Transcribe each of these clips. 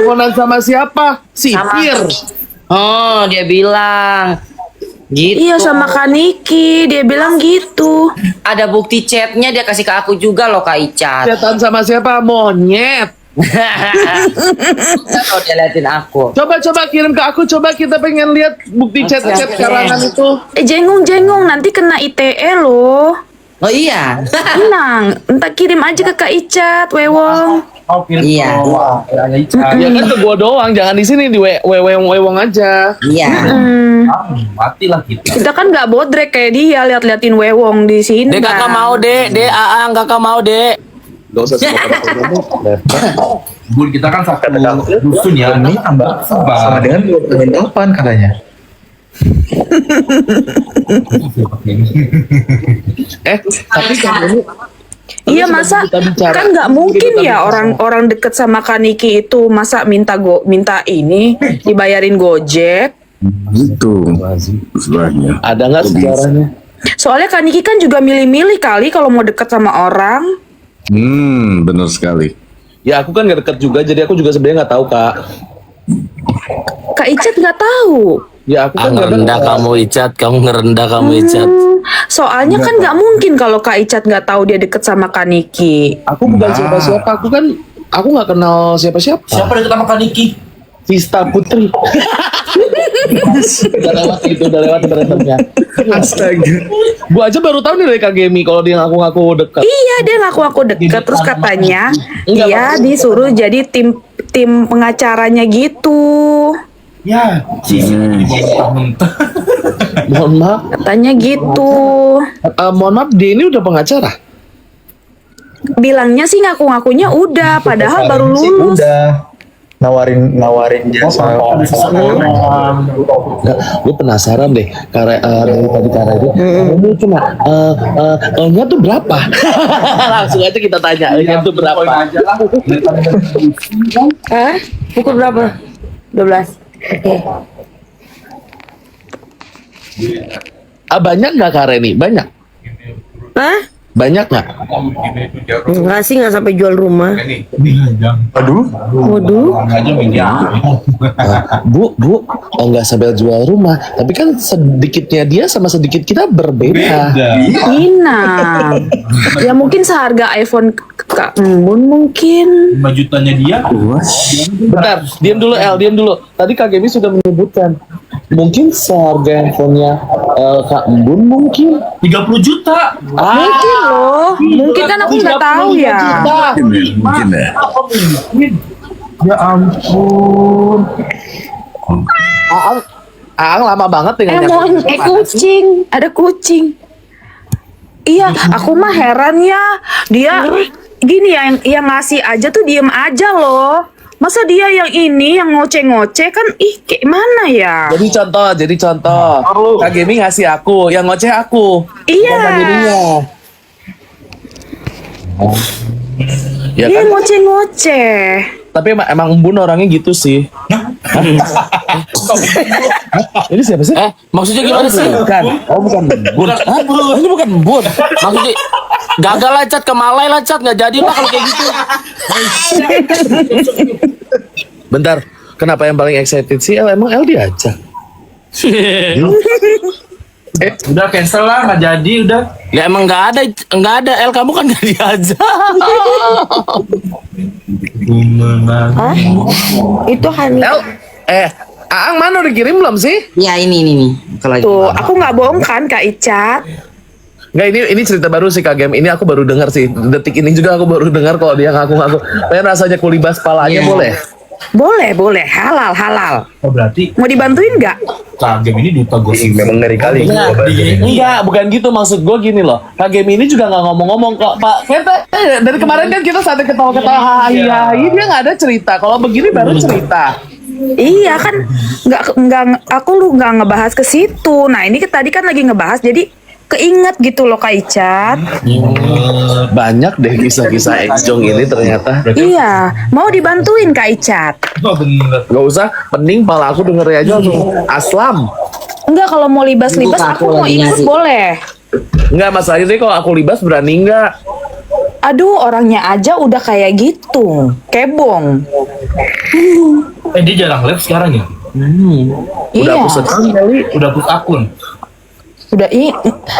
teleponan sama siapa? Si Fir. Oh, dia bilang gitu. Iya sama Kak Niki, dia bilang gitu. Ada bukti chatnya, dia kasih ke aku juga loh Kak Icat. Chatan sama siapa? Monyet. Kalau dia liatin aku. Coba kirim ke aku. Coba kita pengen lihat bukti chat-chat karangan itu. Jengong nanti kena ITE loh. Oh iya. Tenang, entar kirim aja ke Kak Icat, Wewong. Iya. Ya kan ke gua doang, jangan di sini di wewong aja. Iya. Matilah kita. Kita kan nggak bodrek kayak dia, lihat-liatin Wewong di sini. Dek kakak mau dek Aang kakak mau dek. Gak usah Bun, kita kan satu dusun ya. Ini tambah Sama dengan 28 katanya. Tapi kan ini Iya sebelum masa kita bicara, kan nggak mungkin kita ya bicara. orang deket sama Kak Niki itu masa minta ini dibayarin Gojek. Gitu sebenarnya. ada nggak sejarahnya? Soalnya Kak Niki kan juga milih-milih kali kalau mau deket sama orang. Benar sekali. Ya aku kan gak deket juga, jadi aku juga sebenarnya nggak tahu Kak. Kak Icat nggak tahu. Ya aku kan nggak Ngerendah deket. kamu Icat, kamu ngerendah kamu Icat. Soalnya kan nggak mungkin kalau Kak Icat nggak tahu dia deket sama Kak Niki. Aku bukan siapa-siapa. Aku nggak kenal siapa-siapa. Siapa yang ketemu Kaniki? Vista Putri. udah lewat berantemnya. Astaga. Gua aja baru tahu nih dari Kak Gemi kalau dia ngaku-ngaku deket. Iya dia ngaku deket terus katanya Enggak, dia maksudnya- disuruh jadi tim pengacaranya gitu. Ya, mentah-mentah. Mohon maaf, Katanya gitu. mohon maaf, dia ini udah pengacara. Bilangnya sih ngaku-ngakunya udah, padahal baru lulus. Udah nawarin jasa. Gue penasaran deh, dari tadi Kara itu, kamu cuma nya tuh berapa? Langsung aja kita tanya, nya tuh berapa? Hah? Pukul berapa? 12. Oke. Banyak nggak Kara ini? Banyak? Hah? Banyak nggak? Enggak sih, nggak sampai jual rumah. Aduh, Waduh. Bu, nggak sampai jual rumah, tapi kan sedikitnya dia sama sedikit kita berbeda. Ina. Ya mungkin seharga iPhone Kak Embun mungkin. 5 jutanya dia. Bentar, diam dulu El, diam dulu. Tadi Kak Gemi sudah menyebutkan, mungkin seharga handphonenya Kak Embun mungkin. 30 juta. Mungkin loh. Mungkin kan aku nggak tahu ya. Mungkin ya. Ya ampun. Aang lama banget dengan Kucing. Ada kucing. Iya, aku mah heran ya. Dia gini ya, yang ngasih aja tuh diem aja loh. Masa dia yang ini yang ngoceh-ngoceh kan kayak mana ya? Jadi contoh. Kak Gemi ngasih aku, yang ngoceh aku. Iya. Kak Geminya. Ya Dia kan? ngoceh-ngoceh. Tapi emang Embun orangnya gitu sih. Ini siapa sih? Maksudnya gimana sih? Bukan. Oh, bukan Embun. Hah? Ini bukan Embun. Maksudnya gagal lah Cat, ke Malai lah Cat, nggak jadi lah kalau kayak gitu. Bentar. Kenapa yang paling excited sih? Emang El diajak. Udah cancel lah, nggak jadi udah. Ya emang nggak ada El, kamu kan nggak diajak. Itu Hani. El, Aang mana udah kirim belum sih? Ya ini nih. Kalau Tuh, aku nggak bohong kan Kak Icat? Nggak, ini cerita baru sih Kak Gem. Ini aku baru dengar sih. Detik ini juga aku baru dengar kalau dia ngaku-ngaku. Pengen rasanya kulibas palanya boleh? Boleh. Halal. Oh berarti Mau dibantuin nggak? game ini duta gosip. memang ngeri kali. Enggak, bukan gitu maksud gue gini loh. Kak Gem ini juga nggak ngomong-ngomong kok. Pak, kita dari kemarin kan kita sampai ketawa-ketawa hahi dia nggak ada cerita. Kalau begini baru cerita. Iya kan, aku nggak ngebahas ke situ. Nah ini tadi kan lagi ngebahas, jadi keinget gitu loh Kak Icat. Banyak deh kisah-kisah Exjong ini ternyata. Iya, mau dibantuin Kak Icat? Oh bener. Gak usah, pening pala aku denger aja langsung aslam. Enggak, kalau mau libas-libas Buka, aku aku mau lagi ikut ngasih. boleh. Enggak, masalahnya sih kalau aku libas berani enggak? aduh orangnya aja udah kayak gitu, kebong. Dia jarang live sekarang ya? Udah Iya. aku setahun kali. Udah hapus akun. Udah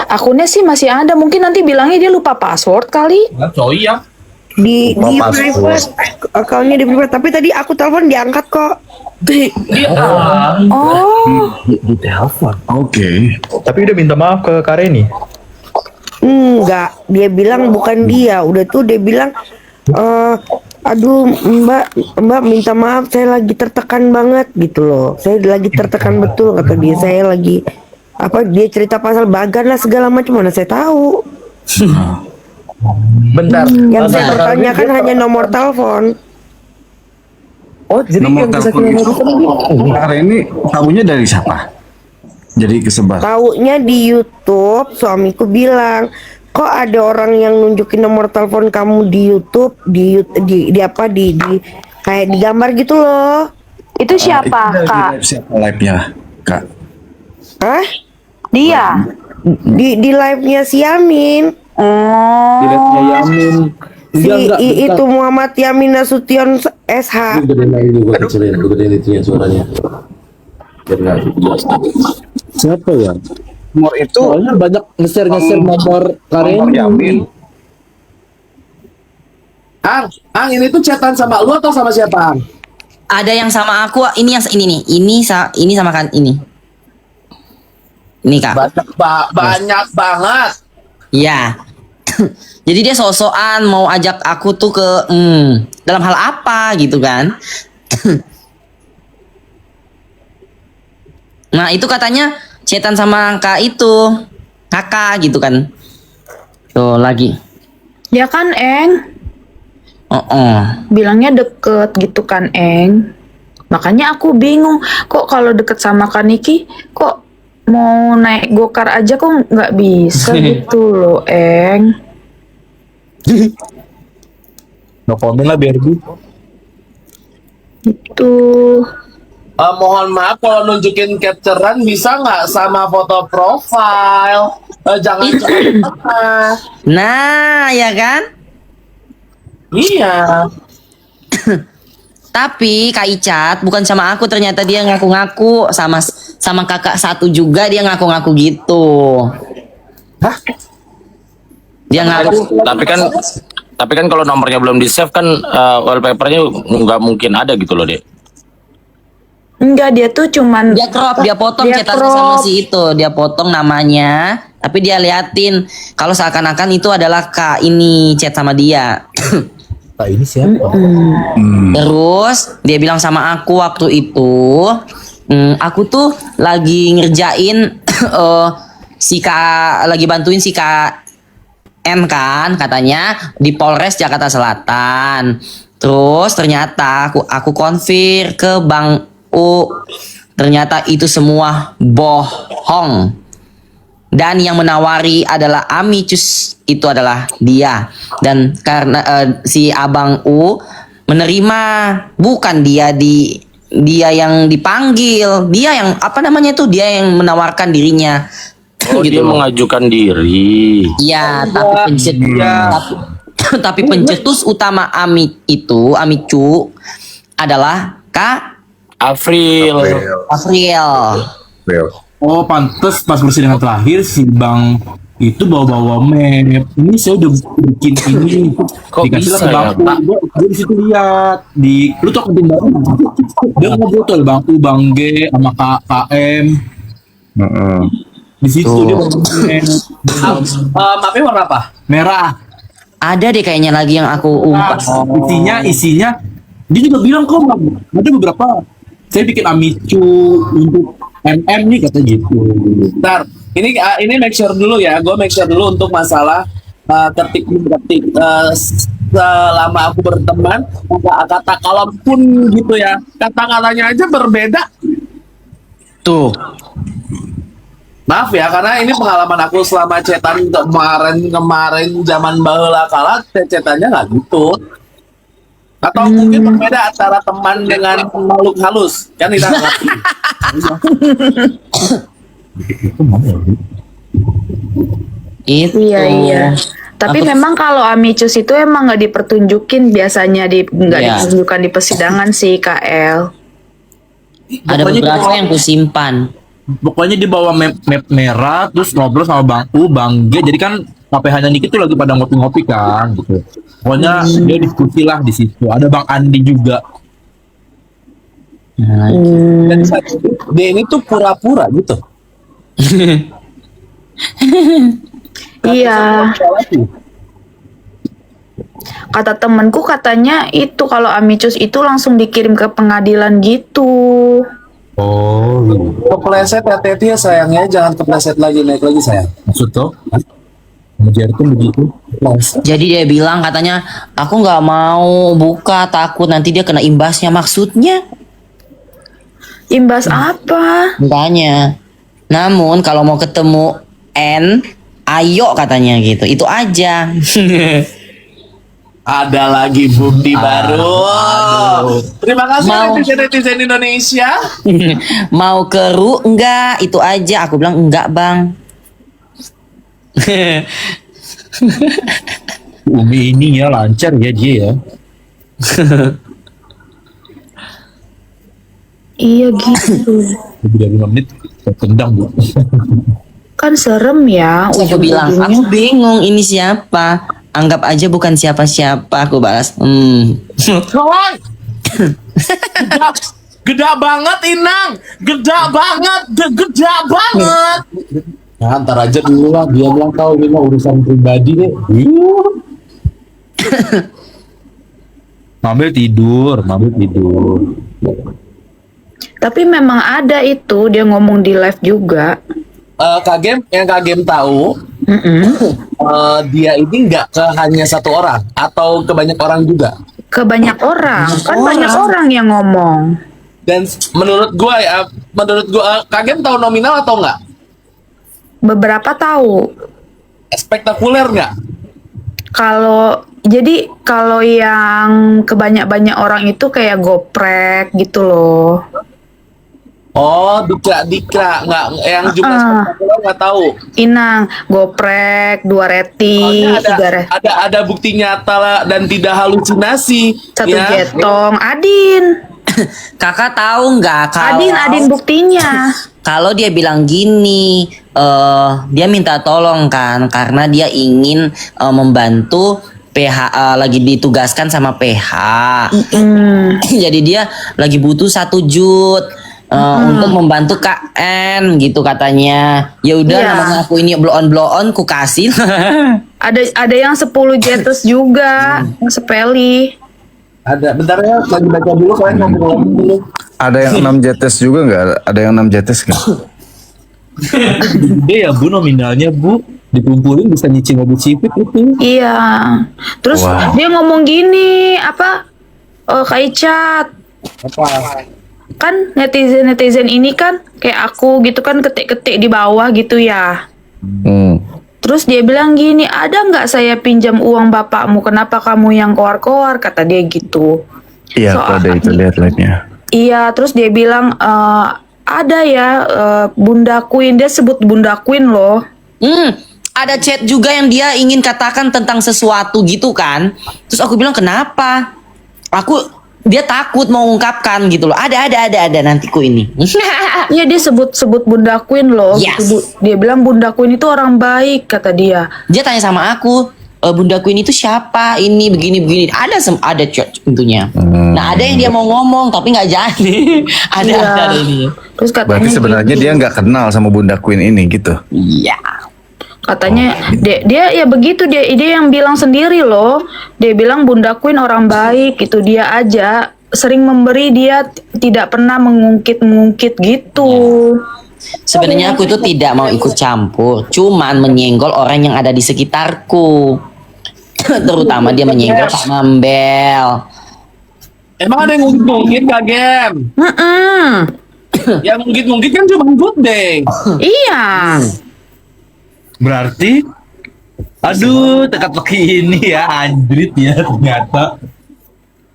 akunnya sih masih ada. Mungkin nanti bilangnya dia lupa password kali. Nah, coy ya. Di private, akunnya di private. Tapi tadi aku telepon diangkat kok. Dia Oh, Oke. Tapi udah minta maaf ke Kak Reni. Enggak, dia bilang bukan dia. Udah tuh dia bilang, aduh Mbak minta maaf, saya lagi tertekan banget gitu loh. Saya lagi tertekan betul kata dia. Saya lagi dia cerita pasal Bagan lah segala macam, mana saya tahu. Bentar. Yang saya pertanyakan hanya nomor telepon. Oh, jadi Nomor yang bisa telepon kita itu Kak Reni tahunya dari siapa? Jadi kesebar. Taunya di YouTube, suamiku bilang, kok ada orang yang nunjukin nomor telepon kamu di YouTube, di kayak digambar gitu loh. itu siapa, Itu Kak? siapa live-nya, Kak? Hah? Dia. Di live-nya si Yamin. Oh. Yamin. Itu Muhammad Yamin Nasution SH. Siapa ya? Nomor itu Soalnya banyak nge-share nomor nomor Yamin. Ang, ini tuh chatan sama lu atau sama siapa, Ang? Ada yang sama aku, ini yang ini nih. Ini sama kan ini. Ini Kak. Banyak banget. Iya. Jadi dia sosokan mau ajak aku tuh ke dalam hal apa gitu kan. Nah, itu katanya chatan sama Kak itu. Kakak gitu kan. Tuh lagi. Ya kan, Eng? Bilangnya deket gitu kan, Eng. Makanya aku bingung, kok kalau deket sama Kak Niki, kok mau naik gokar aja kok nggak bisa gitu loh, Eng. No comment lah biar gitu. Itu. Mohon maaf kalau nunjukin capturean bisa nggak sama foto profile? Jangan cuma tengah. Nah, ya kan? Iya. Tapi Kak Icat bukan sama aku, ternyata dia ngaku-ngaku sama kakak satu juga, dia ngaku-ngaku gitu. Hah? Dia ngaku. Tapi kan kalau nomornya belum di save kan wallpapernya nggak mungkin ada gitu loh, Dek. Enggak, dia tuh cuman Dia crop, dia potong Dia chatannya sama crop. si itu, dia potong namanya, tapi dia liatin kalau seakan-akan itu adalah Kak ini chat sama dia. Kak ini siapa? Terus dia bilang sama aku waktu itu, aku tuh lagi ngerjain si Kak, lagi bantuin si Kak N kan katanya di Polres Jakarta Selatan. Terus ternyata aku konfir ke Bang U, ternyata itu semua bohong. Dan yang menawari adalah Amicus, itu adalah dia. Dan karena si Abang U menerima, bukan dia yang dipanggil, dia yang apa namanya itu, dia yang menawarkan dirinya. Oh, dia mengajukan diri. Iya, tapi pencetus utama Amicu adalah Kak April. Oh, pantes pas persidangan terakhir si Bang itu bawa-bawa map. Ini saya udah bikin ini. Kok Dikasih lah bisa ke Bang ya, U. Pak? Gue di situ lihat lu tuh ketin baru. Dia ngobrol tuh Bang U, Bang G sama KM. Di situ dia bawa map. Mapnya warna apa? Merah. ada deh kayaknya lagi yang aku umpat. Isinya dia juga bilang kok Bang, ada beberapa saya bikin Amicu untuk MM nih kata gitu. Bentar, ini make sure dulu ya. Gue make sure dulu untuk masalah ketik. Selama aku berteman, kata kalaupun gitu ya, kata-katanya aja berbeda. Tuh. Maaf ya, karena ini pengalaman aku selama cetan kemarin zaman baheula kala, cetannya nggak gitu. Atau mungkin berbeda antara teman dengan makhluk halus, kan kita ngerti. Itu. Iya. Tapi Aku- memang kalau amicus itu emang nggak dipertunjukin biasanya nggak Iya. dipertunjukkan di persidangan sih KL. Ada Pokoknya beberapa di- yang kusimpan. Pokoknya di bawah map merah, terus ngobrol sama Bang G. Jadi kan KPH-nya Niki tuh lagi pada ngopi-ngopi kan, gitu. Pokoknya dia diskusi lah di situ. Ada Bang Andi juga. Nah, Dan dia ini tuh pura-pura gitu. Iya. Kata temenku katanya itu kalau amicus itu langsung dikirim ke pengadilan gitu. Oh, Kepleset hati-hati ya sayangnya, jangan kepleset lagi, naik lagi sayang. maksud tuh? Mengejar tuh begitu. Jadi dia bilang katanya aku nggak mau buka, takut nanti dia kena imbasnya. Maksudnya Imbas apa? tanya. Namun kalau mau ketemu N, ayo katanya gitu. Itu aja. Ada lagi bukti baru. Terima kasih Mau. netizen Indonesia. Mau ke Ru enggak? Itu aja. Aku bilang enggak, Bang. Umi ini ya lancar ya dia ya. Iya gitu. Lebih dari 5 menit tendang Bu. Kan serem ya. Terus aku bilang, ujung-ujungnya. aku bingung ini siapa. Anggap aja bukan siapa-siapa. Aku balas. Kawan. Geda banget Inang. Geda banget. Geda banget. Nah, ntar aja dulu lah. Dia bilang tahu ini mah urusan pribadi deh. Mabel tidur. Tapi memang ada itu dia ngomong di live juga. Kagem, yang Kagem tahu, dia ini nggak ke hanya satu orang atau ke banyak orang juga. Ke banyak orang. Kan banyak orang yang ngomong. Dan menurut gua Kagem tahu nominal atau nggak? Beberapa tahu. Spektakuler nggak? Kalau yang kebanyak-banyak orang itu kayak goprek gitu loh. Oh, Dikra nggak yang jumlah spektakuler nggak tahu. Inang, goprek, 2 reti, Soalnya 3 reti, ada bukti nyata lah dan tidak halusinasi. 1 ya. jetong. Adin, Kakak tahu nggak kalau Adin buktinya. kalau dia bilang gini, dia minta tolong kan karena dia ingin membantu PH, lagi ditugaskan sama PH. Jadi dia lagi butuh 1 jut untuk membantu KN gitu katanya. Ya udah Iya. namanya aku ini blow on ku kasih. Ada yang 10 jetes juga, sepeli. Ada, bentar ya, lagi baca dulu kalian ngobrol dulu. Ada yang 6 JTS juga nggak? Ada yang 6 JTS nggak? Gede ya Bu nominalnya Bu. Dikumpulin bisa nyicil mobil Civic itu. Iya. Terus Wow. dia ngomong gini, apa? Kak Icat, Apa? kan netizen ini kan kayak aku gitu kan ketik-ketik di bawah gitu ya. Terus dia bilang gini, ada nggak saya pinjam uang bapakmu? Kenapa kamu yang koar-koar? Kata dia gitu. Iya, aku ada itu lihat live-nya. Iya, terus dia bilang ada ya Bunda Queen. Dia sebut Bunda Queen loh. Ada chat juga yang dia ingin katakan tentang sesuatu gitu kan. Terus aku bilang kenapa? Dia takut mau ungkapkan gitu loh. Ada nantiku ini. Iya, dia sebut Bunda Queen loh. Yes. Gitu, dia bilang Bunda Queen itu orang baik kata dia. Dia tanya sama aku, Bunda Queen itu siapa? Ini begini. Ada chat tentunya. Nah ada yang dia mau ngomong tapi nggak jadi. ada ini. Terus katanya Berarti sebenarnya gitu. dia nggak kenal sama Bunda Queen ini gitu. Iya. Katanya dia ya begitu, dia yang bilang sendiri loh. Dia bilang Bunda Queen orang baik gitu, dia aja sering memberi, dia tidak pernah mengungkit gitu. Sebenarnya aku itu tidak mau ikut campur, cuman menyenggol orang yang ada di sekitarku. Terutama dia menyenggol Pak Mambel. Emang ada yang ngungkit Kagem? Yang ngungkit kan cuma good day. Iya. Berarti aduh teka-teki ini ya anjrit ya ternyata.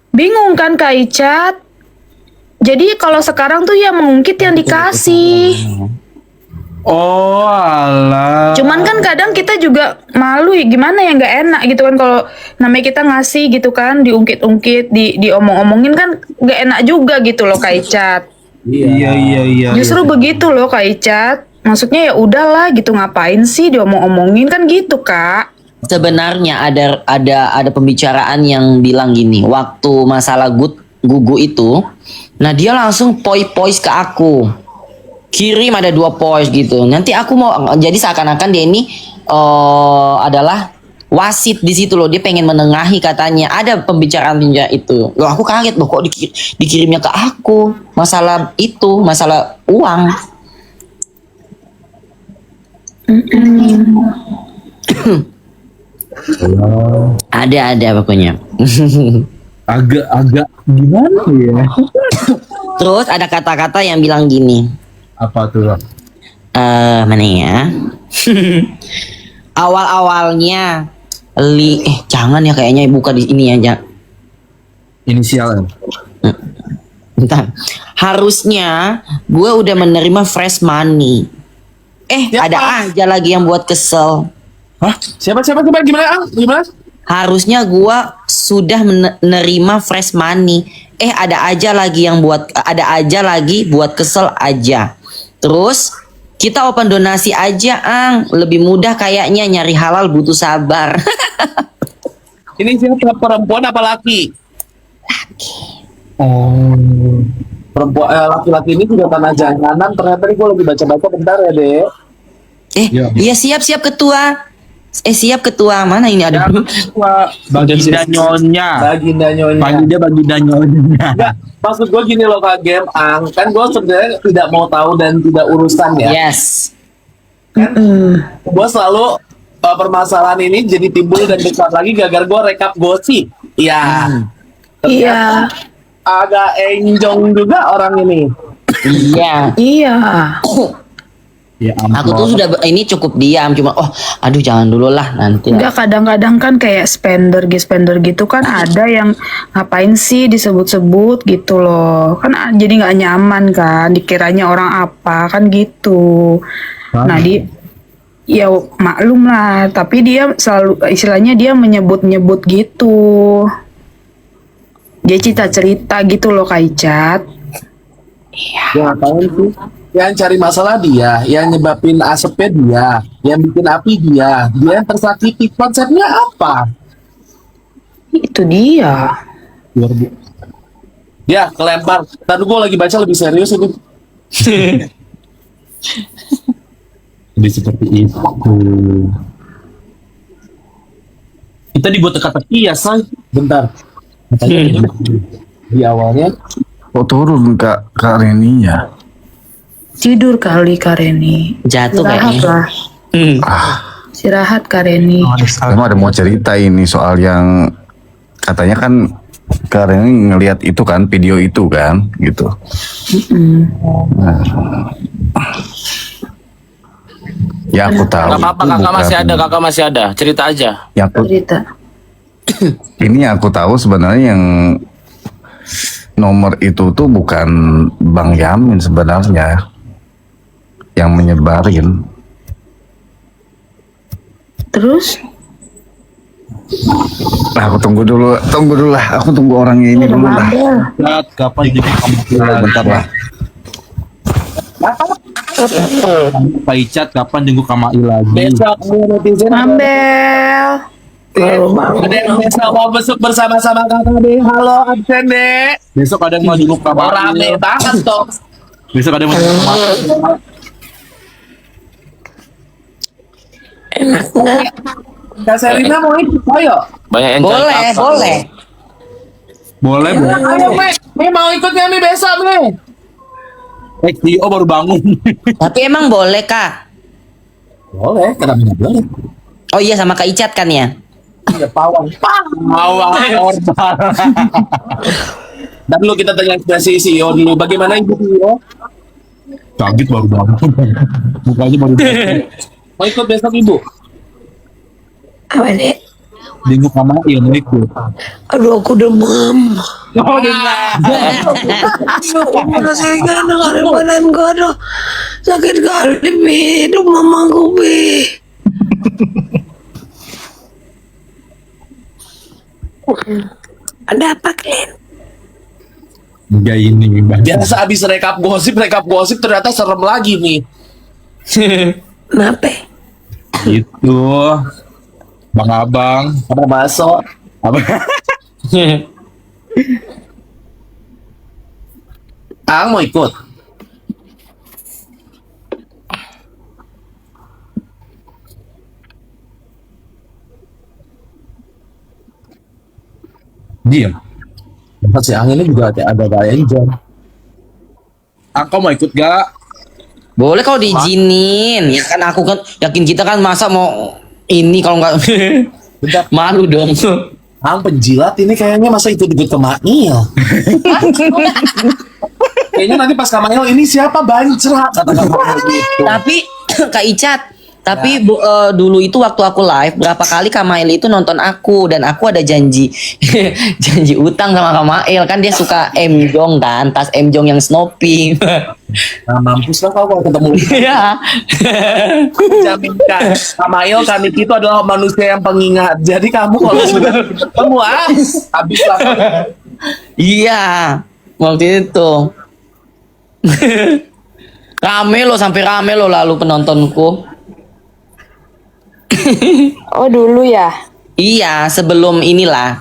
Bingung kan Kak Icat? Jadi kalau sekarang tuh ya mengungkit yang dikasih. Oh, alah. Cuman kan kadang kita juga malu ya, gimana ya, nggak enak gitu kan kalau namanya kita ngasih gitu kan, diungkit-ungkit, diomong-omongin kan nggak enak juga gitu loh Kak Icat. Iya. Justru begitu loh Kak Icat. Maksudnya ya udahlah gitu, ngapain sih diomong-omongin kan gitu Kak. Sebenarnya ada pembicaraan yang bilang gini, waktu masalah gugu itu, nah dia langsung pois ke aku, kirim ada 2 pois gitu. Nanti aku mau, jadi seakan-akan dia ini adalah wasit di situ loh, dia pengen menengahi katanya. Ada pembicaraan itu. Loh aku kaget loh, kok dikirimnya ke aku masalah itu, masalah uang. Ada pokoknya. Agak gimana ya? Terus ada kata-kata yang bilang gini, Apa tuh? mana ya? Awal-awalnya jangan ya, kayaknya buka di ini aja. Inisial. Bentar. Harusnya gue udah menerima fresh money. Ada aja lagi yang buat kesel. Hah? Siapa gimana? Gimana? Harusnya gue sudah menerima fresh money. Ada aja lagi buat kesel aja. Terus kita open donasi aja, Ang. Lebih mudah kayaknya, nyari halal butuh sabar. Ini siapa, perempuan apa laki? Oh. Perempuan laki-laki ini juga tanah janganan. Ternyata nih gue lagi baca-baca bentar ya, Dek. Iya siap ketua. Siap ketua, mana ini ada? Baginda Nyonya. Baginda Nyonya. Baginda Nyonya. Enggak, maksud gue gini loh Kak Gem, Ang. Kan gue sebenarnya tidak mau tahu dan tidak urusan ya. Yes. Gue selalu permasalahan ini jadi timbul dan besar lagi gara-gara gue rekap gosip. Iya. Iya. Agak enjong juga orang ini. Iya. Iya. Ya Aku tuh sudah ini cukup diam, cuma aduh jangan dulu lah nanti. Enggak, kadang-kadang kan kayak spender gitu kan ada yang ngapain sih disebut-sebut gitu loh. Kan jadi nggak nyaman kan, dikiranya orang apa kan gitu. Nah, ya maklum lah, tapi dia selalu istilahnya dia menyebut-nyebut gitu. Dia cerita gitu loh Kak Icat. Ya ngapain sih? Yang cari masalah dia, yang nyebabin asapnya dia, yang bikin api dia yang tersakiti. Konsepnya apa? Itu dia. Ya, kelempar. Tadi gue lagi baca lebih serius ini. Jadi seperti itu. Kita dibuat teka-teki ya, say. Bentar. Di awalnya Kok turun Kak Reni ya? Tidur kali Kak Reni. Jatuh Istirahat kayaknya. lah. Istirahat Kak Reni. Emang ada mau cerita ini soal yang katanya kan Kak Reni ngelihat itu kan, video itu kan, gitu. Nah. Ya aku tahu. Gak apa-apa, itu kakak masih bukan- ada, kakak masih ada. Cerita aja. Yang aku, Cerita. ini yang aku tahu sebenarnya yang nomor itu tuh bukan Bang Yamin sebenarnya yang menyebarin. Terus? Nah, aku tunggu dulu lah. Aku tunggu orangnya ini dulu lah. Kapan jadi kamu Bentar lah. Pak Icat, kapan jenguk Kamai lagi? besok netizen Mambel. ada yang besok mau besok bersama-sama kakak deh. Halo absen deh. Besok ada yang mau jenguk Oh, rame Kamai. banget dong. Besok ada yang mau jenguk Kamai. Kak Serina mau ikut, ayo. Banyak yang cari Boleh, kakak. boleh. Boleh, boleh. Ayo, Mi mau ikutnya Mi besok, Mi. Tio baru bangun. Tapi emang boleh, Kak? Boleh, kenapa nggak boleh? Oh iya, sama Kak Icat kan ya? Iya, pawang. Awal korban. Dan dulu kita tanya ke si CEO dulu, bagaimana Ibu CEO? Kaget baru bangun. Mukanya baru bangun. Mau ikut besok Ibu? Apa deh? Jenguk sama iya mau ikut. Aduh, aku demam. Oh dengar. Saya kan ada badan gue, aduh sakit kali, Bi. Demam aku, Bi. Ada apa, Glenn? Enggak ini Bang. Biasa abis rekap gosip ternyata serem lagi nih. Kenapa? Itu Bang Abang. Ada bakso. Apa? Ang mau ikut. Diam. Si Ang ini juga ada gayanya John. Angko mau ikut gak? Boleh kalau diizinin. Ya kan aku kan yakin kita kan masa mau ini kalau nggak Bentar, malu dong. Ang penjilat ini kayaknya masa ikut-ikut ke Mail. Kayaknya nanti pas Kamail ini siapa bancra kata Kamail gitu. Tapi Kak Icat, tapi dulu itu waktu aku live berapa kali Kamail itu nonton aku dan aku ada janji janji utang sama Kamail kan dia suka Jong kan, tas Jong yang Snoopy. Nah mampus lah kau kalau ketemu. Iya. Jaminkan Kamail Kaniki itu adalah manusia yang pengingat. Jadi kamu kalau sudah ketemu habis lah. Iya, waktu itu. Rame loh, sampai rame loh lalu penontonku. Oh dulu ya. Iya, sebelum inilah.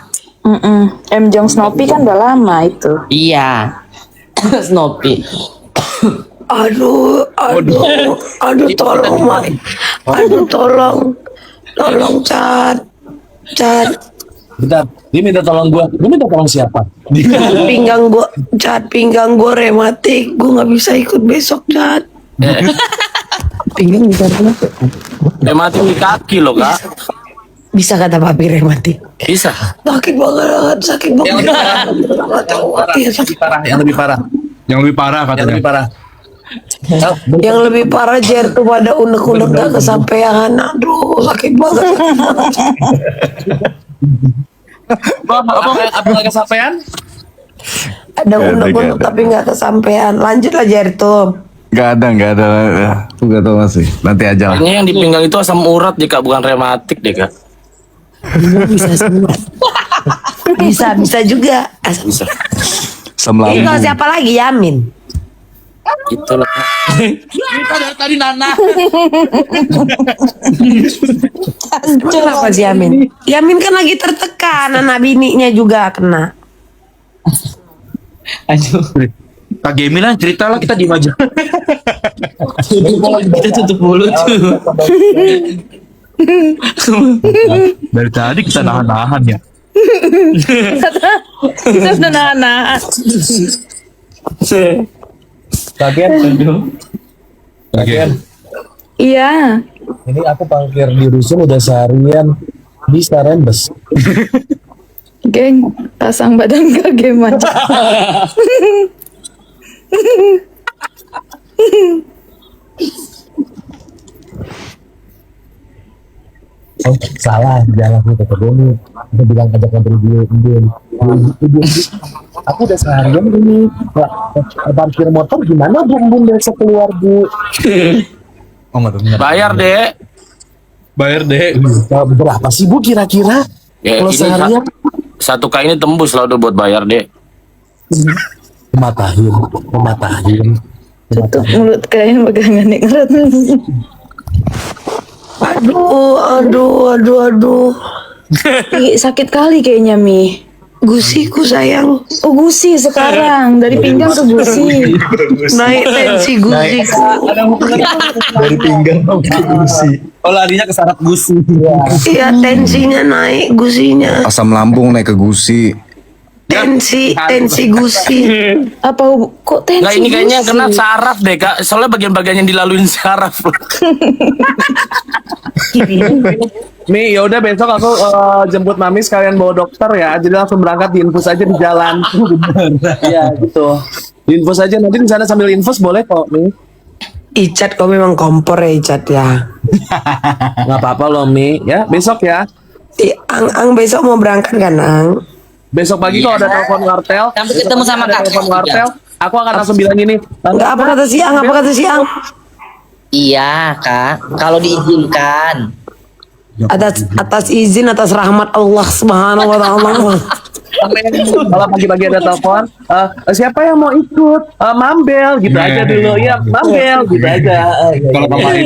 Jong Snoopy kan udah lama itu. Iya. Snoopy. Aduh, tolong, Mai. Aduh, tolong, Cat. Bentar, dia minta tolong gua. Gua minta tolong siapa? Pinggang gua rematik. Gua nggak bisa ikut besok, Cat. Pinggang bisa rematik. Mati di kaki loh kak. Bisa kata papi rematik. Bisa. Sakit banget. Yang lebih parah. Yang lebih parah Yang katanya. lebih parah. Yang lebih parah Jer tuh pada unek-unek gak kesampean. Aduh, sakit banget. Apa lagi kesampaian? Ada unek-unek tapi nggak kesampean. Lanjutlah Jer tuh. Gak ada. Aku gak tahu masih. Nanti aja lah. Kayaknya yang di pinggang itu asam urat deh kak, bukan rematik deh kak. Bisa semua. bisa juga. Bisa. Asam Ini kalau lambung. siapa lagi Yamin? Itulah kak. Kita dari tadi Nana. Kenapa sih Yamin? Yamin kan lagi tertekan. Anak bininya juga kena. Aduh. Kak Gemi lah cerita lah, kita diem aja. Kita tutup mulut tuh. Dari tadi kita nahan-nahan ya. Kita udah nahan-nahan. Kaget. Kaget. Iya. Ini aku parkir di rusun udah seharian. Bisa rembes. Geng, pasang badan kage aja. Oh, salah jalan aku kata Doni. Aku bilang ajak ngobrol dulu. Aku udah seharian ini parkir motor gimana bun besok keluar Bu? Oh nggak dengar. Bayar deh. Bayar deh. Berapa sih Bu kira-kira? Ya, Kalau ini seharian satu kali ini tembus lah udah buat bayar deh. pematahin. Tutup mulut kalian pegangan nih ngerat. Aduh. Ih, sakit kali kayaknya Mi. Gusiku sayang. Oh gusi sekarang dari pinggang ke gusi. Naik tensi gusiku. Dari pinggang sampai gusi. Oh larinya ke saraf gusi. Iya, tensinya naik gusinya. Asam lambung naik ke gusi. Tensi gusi. Apa kok tensi? Nggak, ini kayaknya yang gusi? kena saraf deh kak. Soalnya bagian-bagian yang dilaluin saraf. Mi, yaudah besok aku jemput Mami sekalian bawa dokter ya. Jadi langsung berangkat diinfus aja di jalan. Iya gitu. Diinfus aja nanti di sana sambil infus boleh kok Mi. Icat kau memang kompor ya Icat ya. Nggak apa-apa loh Mi ya besok ya. Ang besok mau berangkat kan, Ang? Besok pagi kalau ada telepon kartel, Sampai ketemu besok pagi sama ada Kak. telepon kartel, aku akan langsung bilang gini. Enggak, apa kata siang? Apa kata siang? Iya, Kak. Kalau diizinkan. Atas izin, atas rahmat Allah Subhanahu wa taala. Kalau pagi-pagi ada telepon, siapa yang mau ikut? Mambel gitu aja dulu. Ya, Mambel gitu aja. Kalau kemarin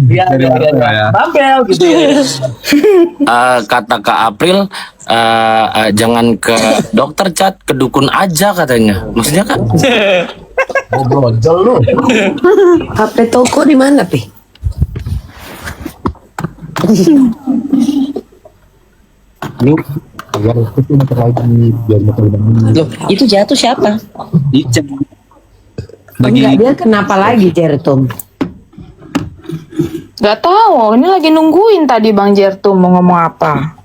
Iya, dari iya, Arta iya. ya. Mambel gitu ya. Kata Kak April, jangan ke dokter Cat, ke dukun aja katanya. Maksudnya kan? Oh, brojol lu. HP toko di mana, Pi? Lu agar itu motor lagi biar motor bangun. Loh, itu jatuh siapa? Icek. Enggak, dia kenapa lagi, Certum? Gak tahu, ini lagi nungguin tadi Bang Jer tuh mau ngomong apa.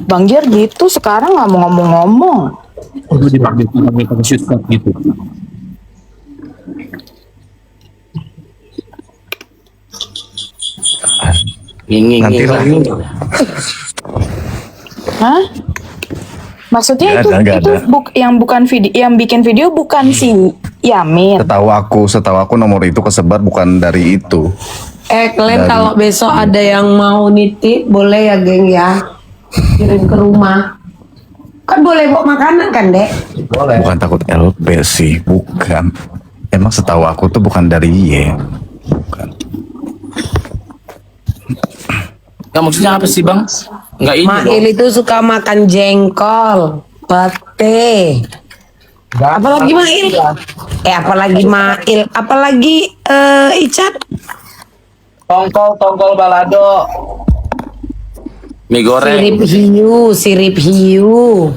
Bang Jer gitu sekarang nggak mau ngomong-ngomong. Udah dipakai shoot cut gitu. Nging Nanti lagi. Hah? Maksudnya Nggak ada, nggak ada. yang bukan video, yang bikin video bukan si Yamin. Setahu aku nomor itu kesebar bukan dari itu. Kalian Dari- kalau besok ada yang mau nitip, boleh ya, geng ya. Kirim ke rumah. Kan boleh bawa makanan kan, Dek? Boleh. Bukan takut LP sih, bukan. Emang setahu aku tuh bukan dari Y. Bukan. Nggak, maksudnya apa sih Bang? Nggak ini Mail dong. itu suka makan jengkol, pete. Apalagi Mail? Apalagi Mail? Apalagi Icat? Tongkol balado. Mie goreng. Sirip hiu.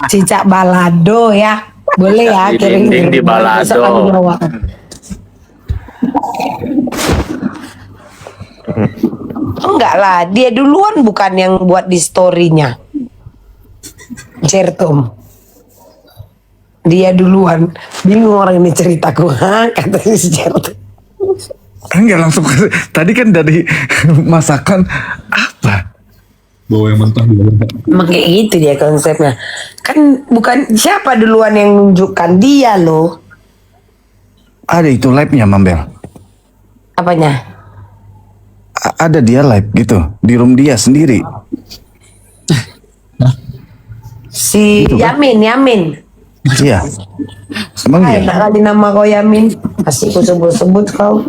Cicak balado ya. Boleh ya, Di kirim dinding di balado. Besok kami bawa. Enggak lah, dia duluan bukan yang buat di story-nya. Certum. Dia duluan. Bingung orang ini ceritaku. Hah? Katanya si Certum. Enggak langsung tadi kan dari masakan apa? Bawa yang mentah dulu. Emang kayak gitu dia konsepnya. Kan bukan siapa duluan yang nunjukkan, dia loh. Ada itu live-nya Mambel. Apanya? Ada dia live gitu di room dia sendiri. Si Yamin. Iya. Emang Hai, iya? enak kali nama kau Yamin. Pasti ku sebut-sebut kau.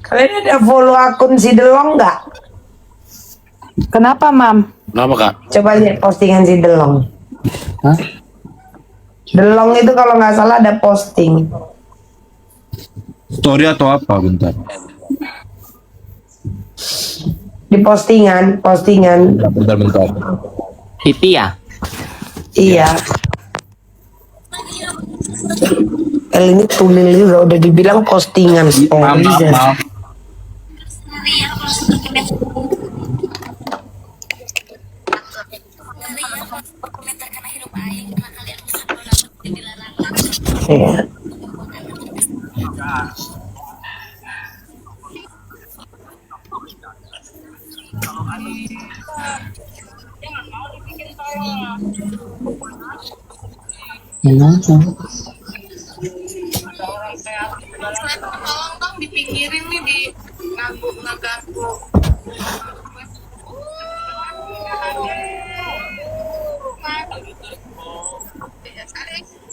Kalian ada follow akun si Delong nggak? Kenapa, Mam? Kenapa Kak? Coba lihat postingan si Delong. Delong itu kalau nggak salah ada posting. Story atau apa bentar? Di postingan. Bentar. Pipi ya? Iya. Ini tulil udah dibilang postingan story. Maaf. Iya. Tolong dong dipinggirin nih di nganggu.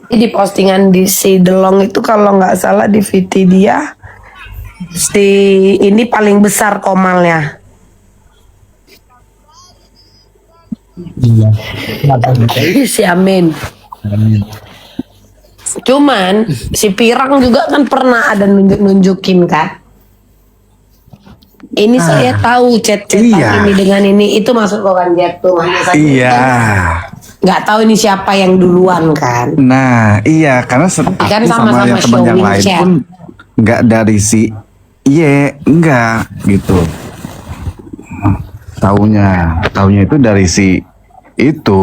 Di postingan di si Delong itu kalau nggak salah di VT dia si ini paling besar komalnya. Iya. Si Amin. Cuman si Pirang juga kan pernah ada nunjukin kan. Ini saya tahu chat-chatan Iya. ini dengan ini itu masuk kok kan jatuh. Hanya saja Iya. nggak tahu ini siapa yang duluan kan. Nah, iya karena aku Kan sama sama-sama yang teman yang showing lain chat. pun nggak dari si Iya, enggak gitu. Taunya itu dari si itu.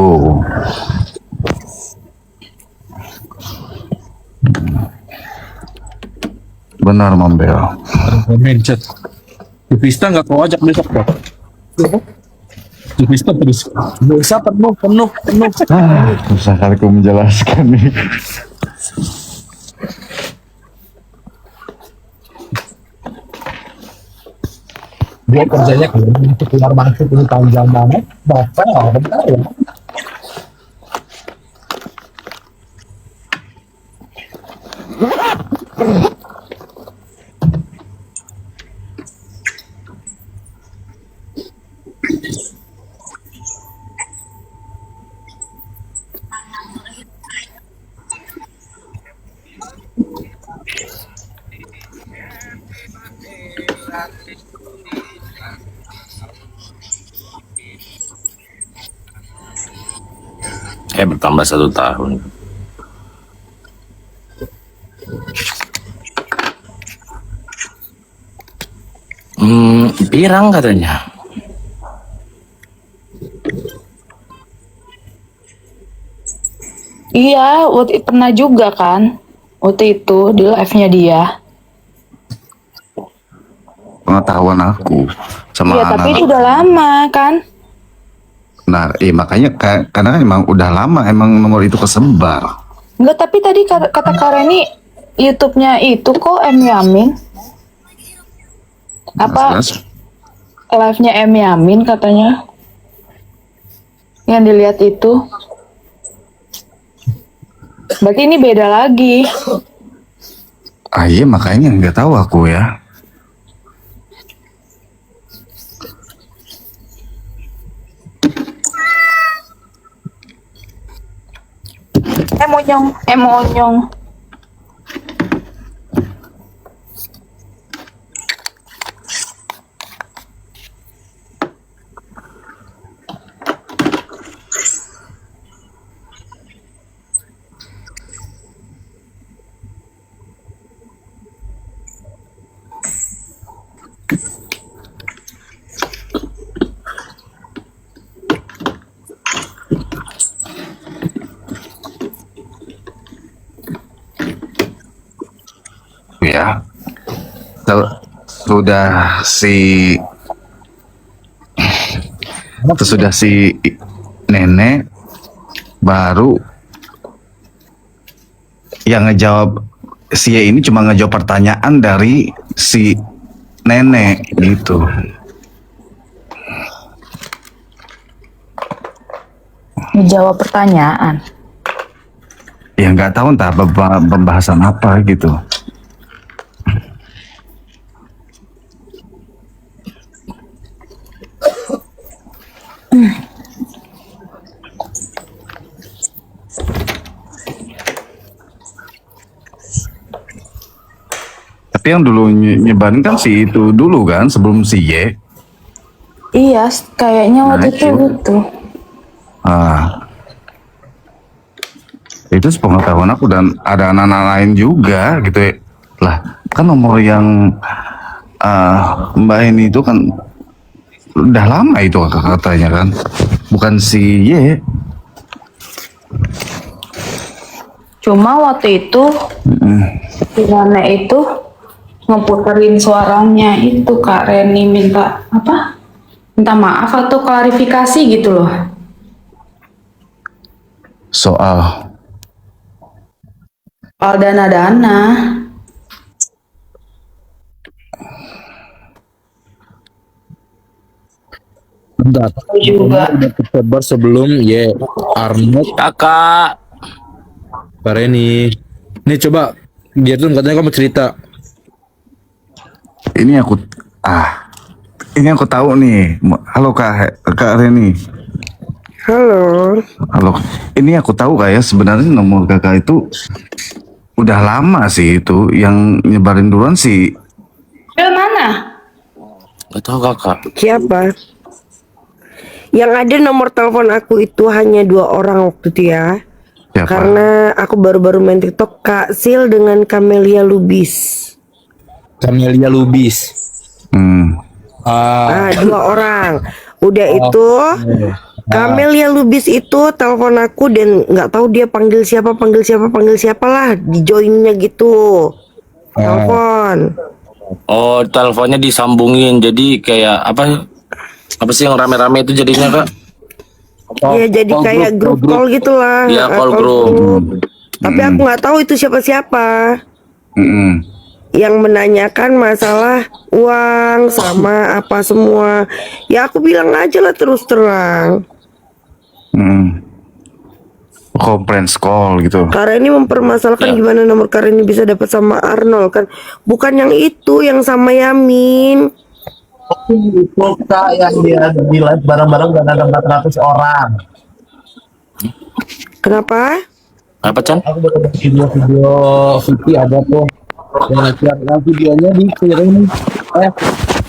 Benar, Mambel. Komen chat. Si Vista nggak kau ajak besok kok. Si Vista terus. Bisa penuh. Susah kali aku menjelaskan nih. Dia kerjanya keluar masuk ini panjang banget. Bapak bentar ya. Bertambah 1 tahun. Pirang katanya. Iya, pernah juga kan. Waktu itu di live-nya dia. Pengetahuan aku sama Iya, tapi anak. itu udah lama kan. Nah, makanya karena kan emang udah lama emang nomor itu kesebar. Enggak, tapi tadi kata Kak Reni YouTube-nya itu kok M Yamin. Apa Jelas. live-nya M Yamin katanya. Yang dilihat itu. Berarti ini beda lagi. Iya, makanya nggak tahu aku ya. Emonyong. Ya, sudah si nenek baru yang ngejawab, si ini cuma ngejawab pertanyaan dari si nenek gitu. Menjawab pertanyaan. Ya nggak tahu entah pembahasan apa gitu. Tapi yang dulu nyebarin kan si itu dulu kan sebelum si Y. Iya, kayaknya Nah, waktu itu itu. gitu. Itu sepengetahuan aku dan ada anak-anak lain juga gitu ya. Lah kan nomor yang Mbak ini itu kan udah lama itu katanya kan, bukan si Y. Cuma waktu itu si nenek itu ngeputerin suaranya itu Kak Reni minta apa? Minta maaf atau klarifikasi gitu loh. Soal Dana-dana. Bentar. Juga. Udah tersebar sebelum Arnold Kakak, Pak Reni. Nih coba biar tuh katanya kamu cerita. ini aku tahu nih. Halo Kak Reni. Halo. Halo. Ini aku tahu kayak sebenarnya nomor kakak itu udah lama sih, itu yang nyebarin duluan sih. Mana? nggak tahu kakak. Siapa? Yang ada nomor telepon aku itu hanya 2 orang waktu itu ya. Siapa? Karena aku baru-baru main TikTok, Kak Sil dengan Camelia Lubis. Camelia Lubis. Ah, 2 orang. Udah itu Camelia Lubis itu telepon aku dan nggak tahu dia panggil siapa lah di joinnya gitu. Telepon. Oh, teleponnya disambungin. Jadi kayak apa sih yang rame-rame itu jadinya, Kak? Ya jadi call kayak group, grup call gitulah. Iya, call group. Tapi aku nggak tahu itu siapa-siapa. Yang menanyakan masalah uang sama apa semua. Ya aku bilang aja lah terus terang. Conference call gitu. Karena ini mempermasalahkan Ya. gimana nomor Karini bisa dapat sama Arnold kan. Bukan yang itu, yang sama Yamin. Itu Kak yang dia di live bareng-bareng dan ada 400 orang. Kenapa? Apa, Chan? Aku baru lihat video Vicky ada tuh yang nge-share videonya dikirim.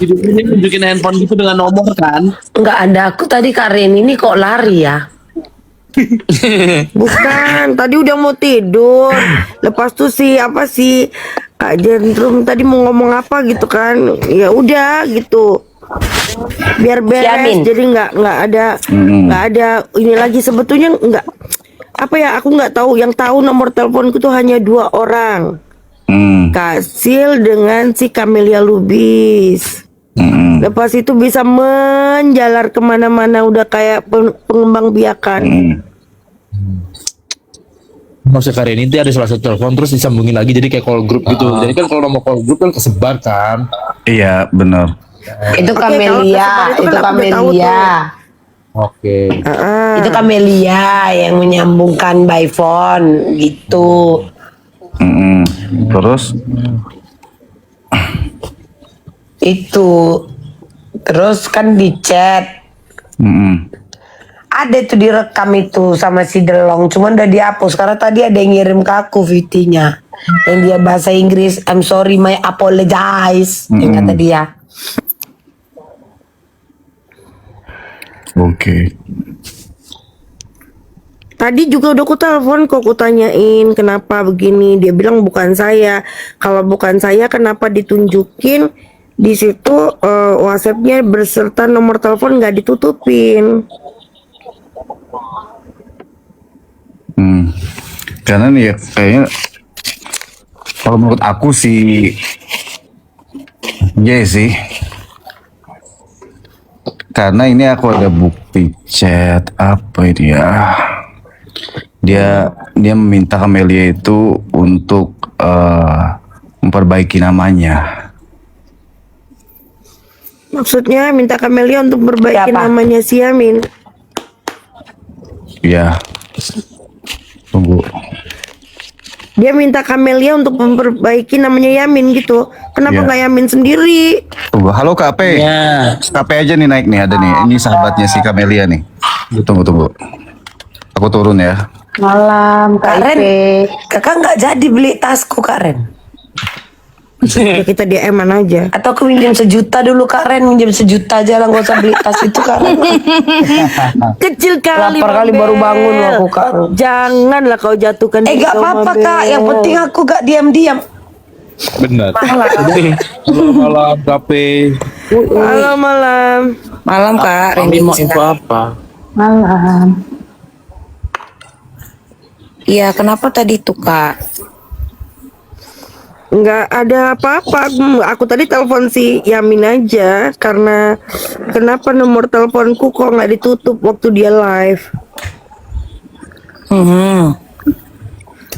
Video ini nunjukin handphone gitu dengan nomor kan. Enggak ada, aku tadi Kak Ren ini kok lari ya? Bukan, tadi udah mau tidur. Lepas tuh si Kak Jentrum tadi mau ngomong apa gitu kan. Ya udah gitu. Biar beres. Yamin. Jadi nggak ada ini lagi sebetulnya nggak apa ya, aku nggak tahu. Yang tahu nomor teleponku tuh hanya 2 orang. Kak Sil dengan si Camelia Lubis. Lepas itu bisa menjalar kemana-mana udah kayak pengembang biakan. Maksudnya Karini itu ada salah satu telepon terus disambungin lagi jadi kayak call group gitu. Jadi kan kalau nomor call group kan kesebar kan. Iya, benar. Itu kalau Camelia, kesebar itu kan itu aku udah tahu Camelia. Oke. Itu Camelia yang menyambungkan by phone gitu. Terus Itu. Terus kan di chat. Ada tuh direkam itu sama si Delong, cuman udah dihapus karena tadi ada yang ngirim ke aku VT-nya. Yang dia bahasa Inggris, I'm sorry, my apologize. Yang kata dia. oke. Tadi juga udah aku telepon kok, aku tanyain kenapa begini. Dia bilang bukan saya. Kalau bukan saya kenapa ditunjukin di situ WhatsApp-nya berserta nomor telepon nggak ditutupin. Karena nih ya, kayaknya kalau menurut aku sih, ya sih. Karena ini aku ada bukti chat apa ini ya. Dia meminta Camelia itu untuk memperbaiki namanya. Maksudnya minta Camelia untuk memperbaiki Siapa? namanya si Yamin. Ya. Tunggu. Dia minta Camelia untuk memperbaiki namanya Yamin gitu. Kenapa Iya. nggak Yamin sendiri? Tunggu. Halo KP. Ya. KP aja nih naik nih, ada nih. Ini sahabatnya si Camelia nih. Tunggu. Aku turun ya. Malam, Kak Ren. Kakak nggak jadi beli tasku, Kak Ren. Ya kita DM-an aja. Atau aku minjem 1 juta dulu, Kak Ren. Minjem 1 juta aja lah, nggak usah beli tas itu, Kak Ren. Kecil kali. Lapar kali Mabel. baru bangun aku, Kak. Janganlah kau jatuhkan diri Gak kau, apa-apa, Mabel. Kak. Yang penting aku gak diam-diam. Benar. Malam KP. Halo malam. Malam, Kak. Kami mau info apa? Malam. Iya, kenapa tadi tuh, Kak? Nggak ada apa-apa. Aku tadi telepon si Yamin aja karena kenapa nomor teleponku kok nggak ditutup waktu dia live.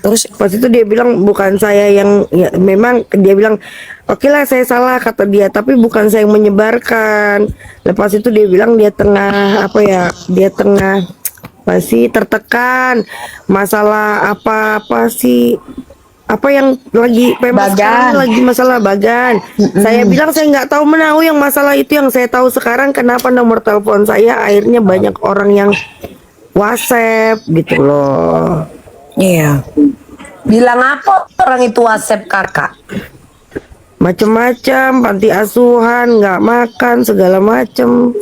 Terus Pas itu dia bilang bukan saya yang, ya memang dia bilang oke lah saya salah kata dia, tapi bukan saya yang menyebarkan. Lepas itu dia bilang dia tengah apa ya, dia tengah masih tertekan masalah apa sih, apa yang lagi famous sekarang lagi masalah Bagan. Saya bilang saya nggak tahu menahu yang masalah itu, yang saya tahu sekarang kenapa nomor telepon saya akhirnya banyak orang yang WhatsApp gitu loh. iya. Bilang apa orang itu WhatsApp Kakak? Macem-macem, panti asuhan, nggak makan segala macem.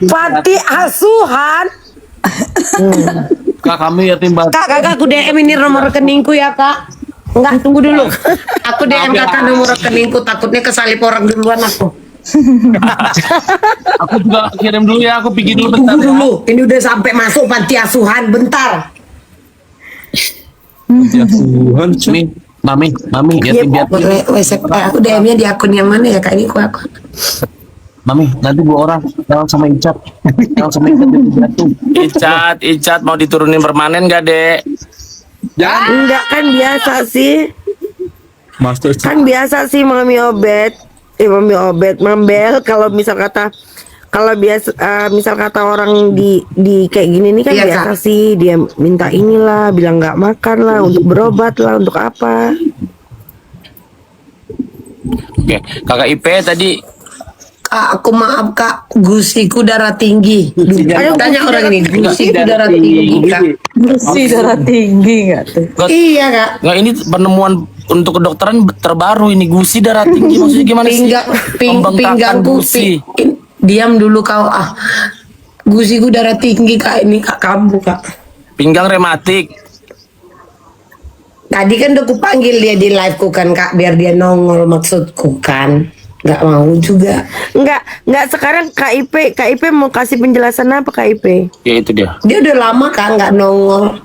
Panti asuhan. Kak kami yatim piatu. Kak, Kakak aku DM ini nomor rekeningku ya, Kak. Enggak, tunggu dulu. Aku DM kakak nomor rekeningku, takutnya kesalip orang duluan aku. Aku juga kirim dulu ya, aku pikir dulu bentar. Tunggu dulu, ini udah sampai masuk panti asuhan, bentar. Ya Tuhan, Nih, mami, yatim piatu. Aku DM-nya di akun yang mana ya kak? Ini aku. Mami, nanti 2 orang, Yang sama Icat yatim piatu. Icat mau diturunin permanen gak, Dek? Enggak, kan biasa sih. Master Kan biasa sih Mami Mambel kalau misal kata misal kata orang di kayak gini nih kan Iya, biasa Kak. sih dia minta inilah, bilang nggak makan lah, untuk berobat lah, untuk apa. Oke, kakak IP tadi Kak, aku maaf kak, gusiku darah tinggi. Ayo tanya orang ini, gusiku darah tinggi kak. Gusi darah tinggi nggak tuh? Iya kak. nggak, ini penemuan untuk kedokteran terbaru ini, gusi darah tinggi maksudnya gimana sih? Pembengkakan Pinggangku gusi. diam dulu kau gusiku darah tinggi kak, ini kak kamu kak. Pinggang rematik. Tadi kan udah kupanggil dia di live ku kan kak, biar dia nongol maksudku kan. Nggak mau juga. Enggak sekarang KIP mau kasih penjelasan apa KIP? Ya itu dia. Dia udah lama kan nggak nongol.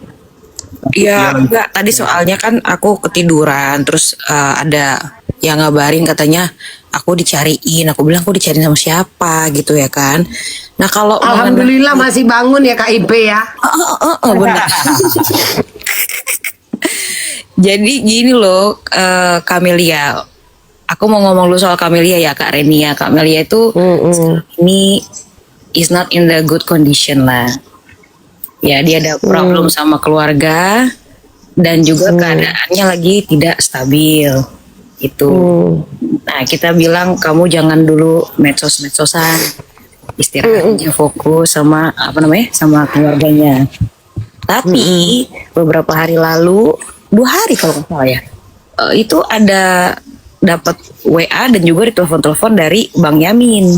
Iya, enggak. Tadi soalnya kan aku ketiduran, terus ada yang ngabarin katanya aku dicariin. Aku bilang aku dicariin sama siapa gitu ya kan. Nah kalau Alhamdulillah masih bangun ya kak IP ya. benar. Jadi gini loh, Camelia. Aku mau ngomong dulu soal Camelia ya Kak Renia. Kak Melia itu ini is not in the good condition lah. Ya dia ada problem sama keluarga dan juga keadaannya lagi tidak stabil itu. Nah kita bilang kamu jangan dulu medsos-medsosan, istirahat aja, fokus sama sama keluarganya. Tapi beberapa hari lalu, 2 hari kalau nggak salah ya, itu ada dapat WA dan juga ditelepon-telepon dari Bang Yamin.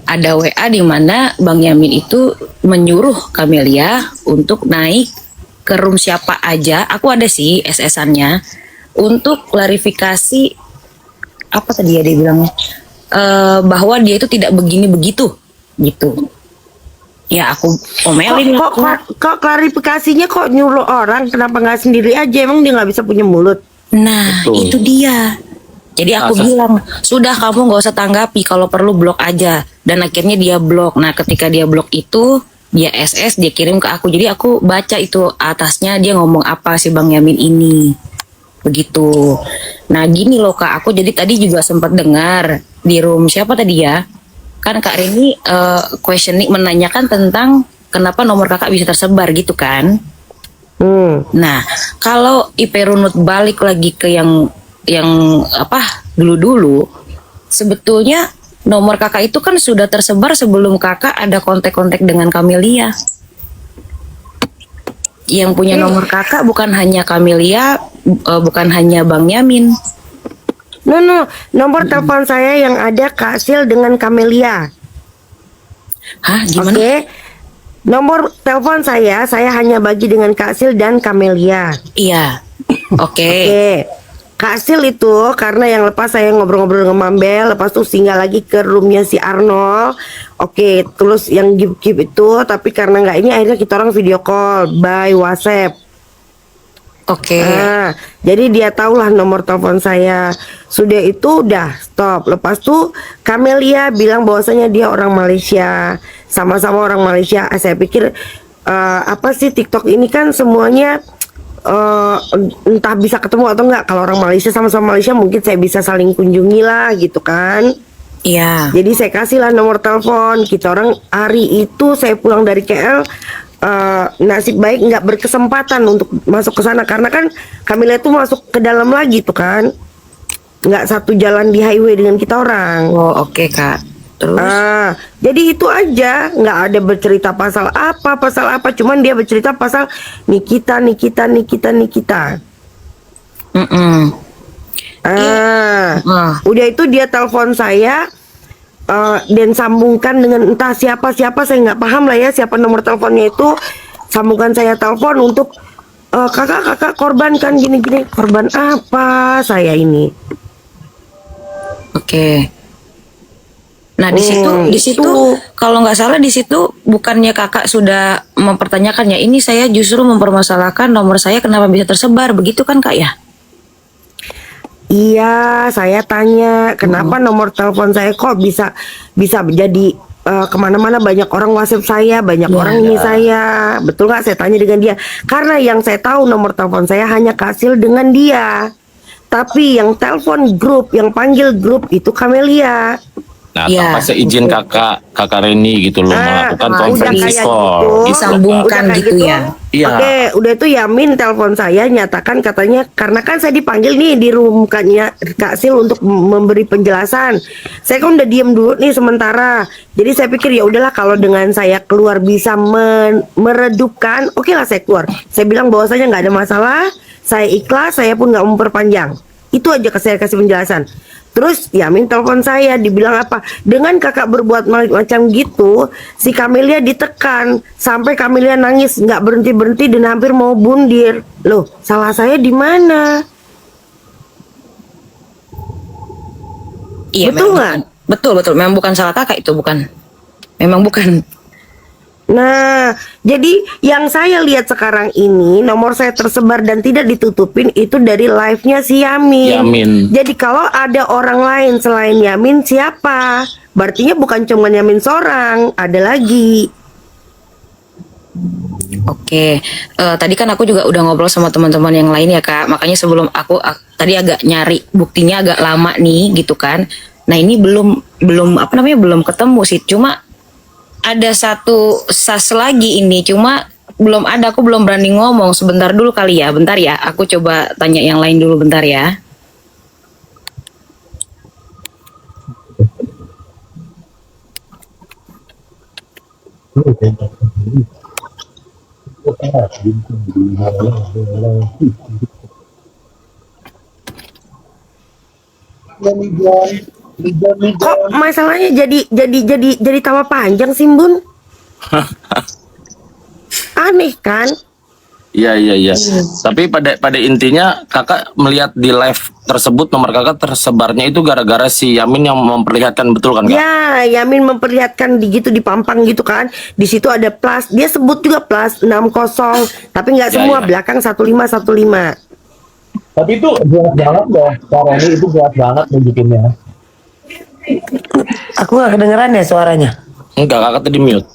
Ada WA di mana Bang Yamin itu menyuruh Camelia untuk naik ke room siapa aja. Aku ada sih SS-annya untuk klarifikasi apa tadi ya dia bilangnya, bahwa dia itu tidak begini begitu gitu. Ya aku omelin Kok klarifikasinya kok nyuruh orang, kenapa nggak sendiri aja? Emang dia nggak bisa punya mulut? Nah, itu dia. Jadi aku bilang, sudah kamu nggak usah tanggapi, kalau perlu blok aja. Dan akhirnya dia blok. Nah, ketika dia blok itu, dia SS, dia kirim ke aku. Jadi aku baca itu atasnya dia ngomong apa si Bang Yamin ini. Begitu. Nah, gini loh Kak, aku jadi tadi juga sempat dengar di room siapa tadi ya? Kan Kak Reni questioning menanyakan tentang kenapa nomor kakak bisa tersebar gitu kan? Nah, kalau IP runut balik lagi ke yang dulu, sebetulnya nomor kakak itu kan sudah tersebar sebelum kakak ada kontak-kontak dengan Camelia. Yang punya nomor kakak bukan hanya Camelia, bukan hanya Bang Yamin. No, nomor telepon saya yang ada Kak Sil dengan Camelia. Hah, gimana? Oke. Nomor telepon saya hanya bagi dengan Kak Sil dan Camelia. Iya. Oke. Oke. Kak Sil itu karena yang lepas saya ngobrol-ngobrol dengan Mambel, lepas tuh singgah lagi ke roomnya si Arnold. Oke, terus yang give itu, tapi karena nggak ini akhirnya kita orang video call by WhatsApp. Oke. Nah, jadi dia tahulah nomor telepon saya. Sudah itu udah stop. Lepas tuh Camelia bilang bahwasanya dia orang Malaysia, sama-sama orang Malaysia. Saya pikir apa sih TikTok ini kan semuanya entah bisa ketemu atau enggak. Kalau orang Malaysia sama-sama Malaysia mungkin saya bisa saling kunjungi lah gitu kan. Iya. Jadi saya kasih lah nomor telepon. Kita orang hari itu saya pulang dari KL. Nasib baik nggak berkesempatan untuk masuk ke sana karena kan Camilla itu masuk ke dalam lagi tuh kan, nggak satu jalan di highway dengan kita orang. Oh oke Kak. Terus? Jadi itu aja, nggak ada bercerita pasal apa, cuman dia bercerita pasal Nikita. Udah itu dia telepon saya. Dan sambungkan dengan entah siapa saya nggak paham lah ya siapa nomor teleponnya itu, sambungkan saya telepon untuk kakak korban kan gini-gini. Korban apa saya ini? Oke. Nah di situ itu. kalau nggak salah di situ bukannya kakak sudah mempertanyakan ya, ini saya justru mempermasalahkan nomor saya kenapa bisa tersebar, begitu kan kak ya? Iya, saya tanya kenapa nomor telepon saya kok bisa jadi kemana-mana, banyak orang WhatsApp saya, banyak orang ini saya, betul nggak? Saya tanya dengan dia, karena yang saya tahu nomor telepon saya hanya Kasil dengan dia, tapi yang telepon grup, yang panggil grup itu Kamelia. Nah, Iya. tanpa seizin kakak Reni gitu loh melakukan udah conference kayak call. gitu. Disambungkan Udah kayak gitu ya? Iya. Oke, udah itu Yamin telepon saya nyatakan katanya karena kan saya dipanggil nih di room Kak Sil untuk memberi penjelasan. Saya kan udah diem dulu nih sementara. Jadi saya pikir ya udahlah kalau dengan saya keluar bisa meredupkan, oke lah saya keluar. Saya bilang bahwasanya nggak ada masalah, saya ikhlas, saya pun nggak memperpanjang. Itu aja saya kasih penjelasan. Terus Yamin telepon saya, dibilang apa? Dengan kakak berbuat macam gitu, si Kamelia ditekan sampai Kamelia nangis nggak berhenti dan hampir mau bundir. Loh, salah saya di mana? Iya, Betul memang nggak? betul, memang bukan salah kakak itu, bukan. Memang bukan. Nah, jadi yang saya lihat sekarang ini nomor saya tersebar dan tidak ditutupin itu dari live-nya si Yamin. Jadi kalau ada orang lain selain Yamin siapa? Berartinya bukan cuma Yamin seorang, ada lagi. Oke, tadi kan aku juga udah ngobrol sama teman-teman yang lain ya kak. Makanya sebelum aku tadi agak nyari buktinya agak lama nih gitu kan. Nah ini belum apa namanya belum ketemu sih. Cuma ada satu sas lagi ini. Cuma belum ada. Aku belum berani ngomong. Sebentar dulu kali ya. Bentar ya. Aku coba tanya yang lain dulu. Bentar ya. Kok masalahnya jadi tambah panjang sih Bun? Aneh kan? Iya. Tapi pada intinya kakak melihat di live tersebut nomor kakak tersebarnya itu gara-gara si Yamin yang memperlihatkan, betul kan kak? Ya, Yamin memperlihatkan di gitu dipampang gitu kan. Di situ ada plus, dia sebut juga plus 60, tapi nggak semua, belakang 1515. Tapi itu jelas banget loh, Kak Reni itu jelas banget nunjukinnya. Aku gak kedengeran ya suaranya. Enggak, kakak tadi mute.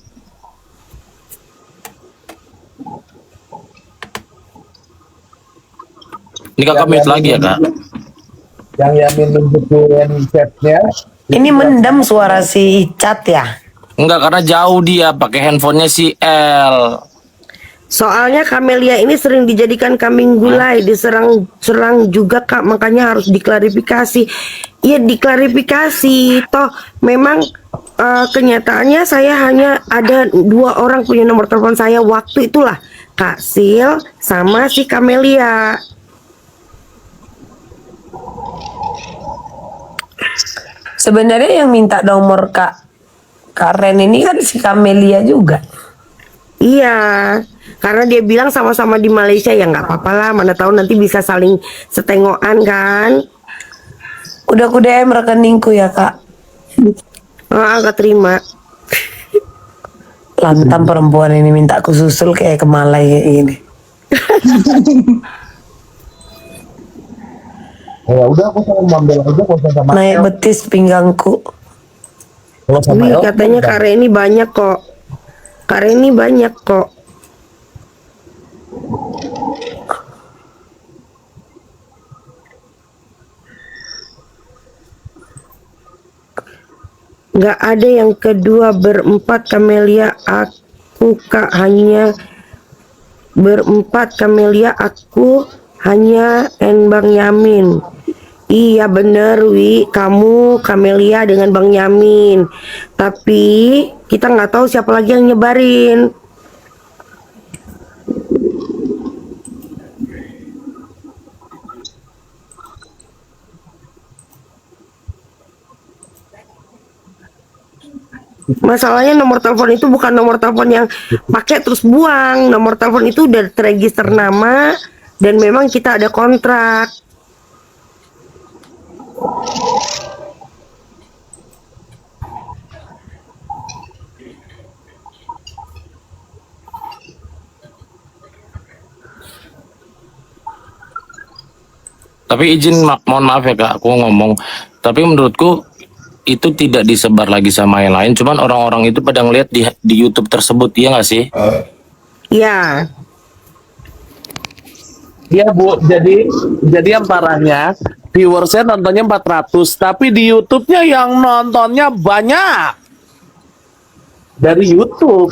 Ini kakak mute lagi ya kak? Yang Yamin nunjukin chatnya. Ini mendem suara si Icat ya? Enggak, karena jauh dia pakai handphonenya si L. Soalnya Kamelia ini sering dijadikan kambing gulai, diserang juga kak, makanya harus diklarifikasi. Iya diklarifikasi, toh memang kenyataannya saya hanya ada 2 orang punya nomor telepon saya waktu itulah, Kak Sil sama si Kamelia. Sebenarnya yang minta nomor Kak Ren ini kan si Kamelia juga. Iya, karena dia bilang sama-sama di Malaysia ya nggak apa-apa lah, mana tahu nanti bisa saling setengokan kan. Udah aku DM rekeningku ya kak. Gak terima. Lantam perempuan ini minta aku susul kayak kemalai kayak gini. Ya udah aku sama Mambel aja konsen sama Naik betis pinggangku. Kalau sama Wih, El, katanya Kak Reni banyak kok. Kak Reni banyak kok. Nggak ada yang kedua berempat Kamelia, aku kak hanya berempat Kamelia, aku hanya Bang Yamin. Iya bener Wi, kamu Kamelia dengan Bang Yamin. Tapi kita nggak tahu siapa lagi yang nyebarin. Masalahnya nomor telepon itu bukan nomor telepon yang pakai terus buang. Nomor telepon itu udah terregister nama dan memang kita ada kontrak. Tapi mohon maaf ya Kak, aku ngomong. Tapi menurutku itu tidak disebar lagi sama yang lain. Cuman orang-orang itu pada ngeliat di YouTube tersebut, iya nggak sih? Ya. Iya Bu, jadi yang parahnya viewersnya nontonnya 400, tapi di YouTube-nya yang nontonnya banyak dari YouTube.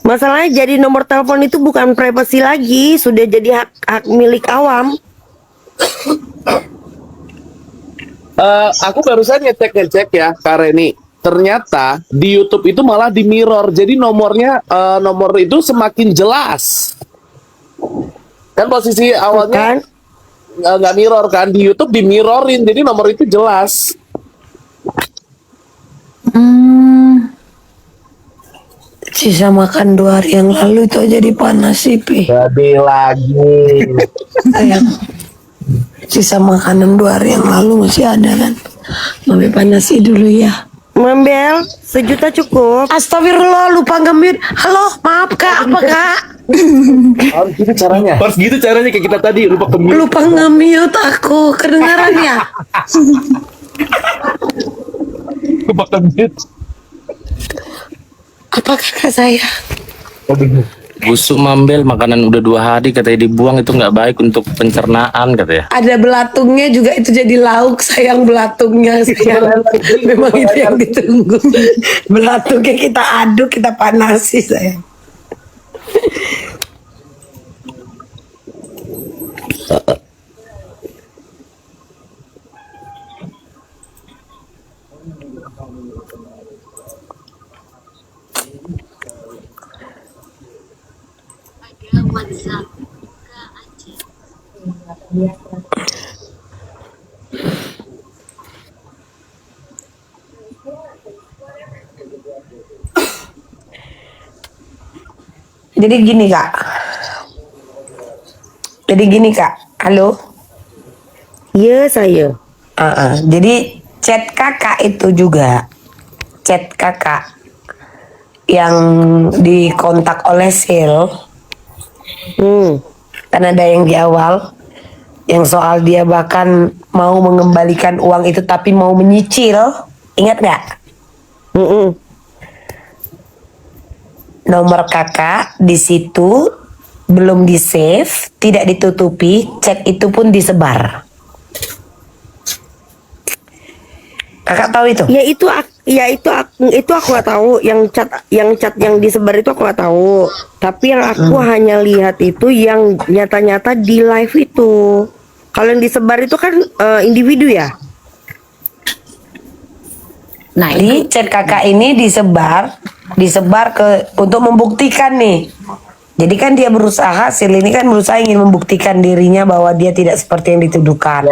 Masalahnya jadi nomor telepon itu bukan privasi lagi, sudah jadi hak milik awam. Aku barusan ngecek ya Kak Reni. Ternyata di YouTube itu malah di mirror, jadi nomor itu semakin jelas. Kan posisi awalnya nggak mirror kan, di YouTube di mirrorin, jadi nomor itu jelas. Sisa makan 2 hari yang lalu itu aja dipanas sih, Pi. Jadi lagi. Sayang. Sisa makanan 2 hari yang lalu masih ada kan. Mami panasi dulu ya. Mambel, 1 juta cukup. Astagfirullah, lupa nge-mute. Halo, maaf Kak, apa Kak? Harus gitu caranya. Harus gitu caranya kayak kita tadi lupa kemil. Lupa nge-mute aku, kedengaran ya? Lupa kemil. Apa kakak saya? Busuk Mambel, makanan udah 2 hari katanya dibuang, itu nggak baik untuk pencernaan katanya. Ada belatungnya juga, itu jadi lauk, sayang belatungnya sayang. Memang itu yang ditunggu. Belatungnya kita aduk, kita panasi sayang. Jadi gini kak, halo. Iya saya. Jadi chat kakak itu juga chat kakak yang dikontak oleh Sil. Kan ada yang di awal, yang soal dia bahkan mau mengembalikan uang itu tapi mau menyicil, ingat nggak? Nomor kakak di situ belum di save, tidak ditutupi, chat itu pun disebar. Kakak tahu itu? Itu aku nggak tahu. Yang chat yang disebar itu aku nggak tahu. Tapi yang aku hanya lihat itu yang nyata-nyata di live itu. Kalau yang disebar itu kan individu ya. Nah, ini chat kakak ini disebar untuk membuktikan nih. Jadi kan dia berusaha, Sil ini kan berusaha ingin membuktikan dirinya bahwa dia tidak seperti yang dituduhkan.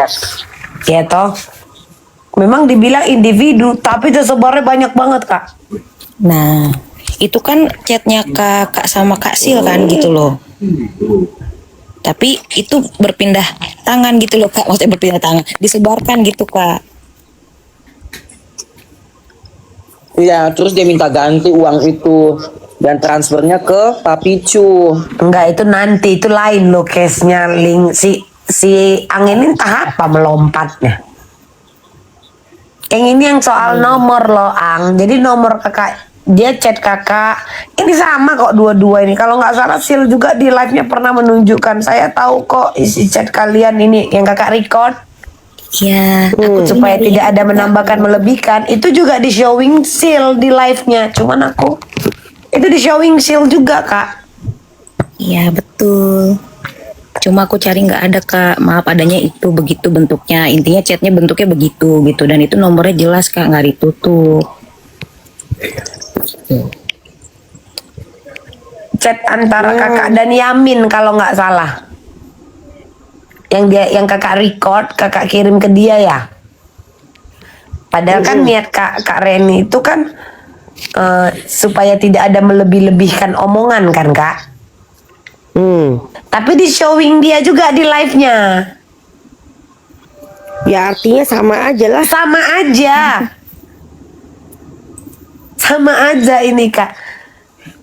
Ya toh. Memang dibilang individu, tapi tersebarnya banyak banget kak. Nah, itu kan chatnya kakak sama Kak Sil kan gitu loh. Tapi itu berpindah tangan gitu loh kak, maksudnya berpindah tangan, disebarkan gitu kak. Iya, terus dia minta ganti uang itu dan transfernya ke Papicu. Enggak, itu nanti, itu lain loh case-nya. Link si Angin ini entah apa melompatnya. Yang ini yang soal nomor loh Ang. Jadi nomor kakak, dia chat kakak. Ini sama kok dua-dua ini. Kalau nggak salah Sil juga di live-nya pernah menunjukkan. Saya tahu kok isi chat kalian ini yang kakak record. Iya. Supaya tidak ada menambahkan melebihkan. Itu juga di showing Sil di live-nya. Cuman aku itu di showing Sil juga kak. Iya betul. Cuma aku cari nggak ada kak, maaf adanya itu begitu bentuknya, intinya chatnya bentuknya begitu gitu, dan itu nomornya jelas kak, nggak ditutup. Chat antara kakak dan Yamin kalau nggak salah, yang kakak record, kakak kirim ke dia ya. Padahal kan niat Kak Reni itu kan supaya tidak ada melebih-lebihkan omongan kan Kak. Tapi di showing dia juga di live-nya. Ya artinya sama aja lah. Sama aja. Sama aja ini Kak.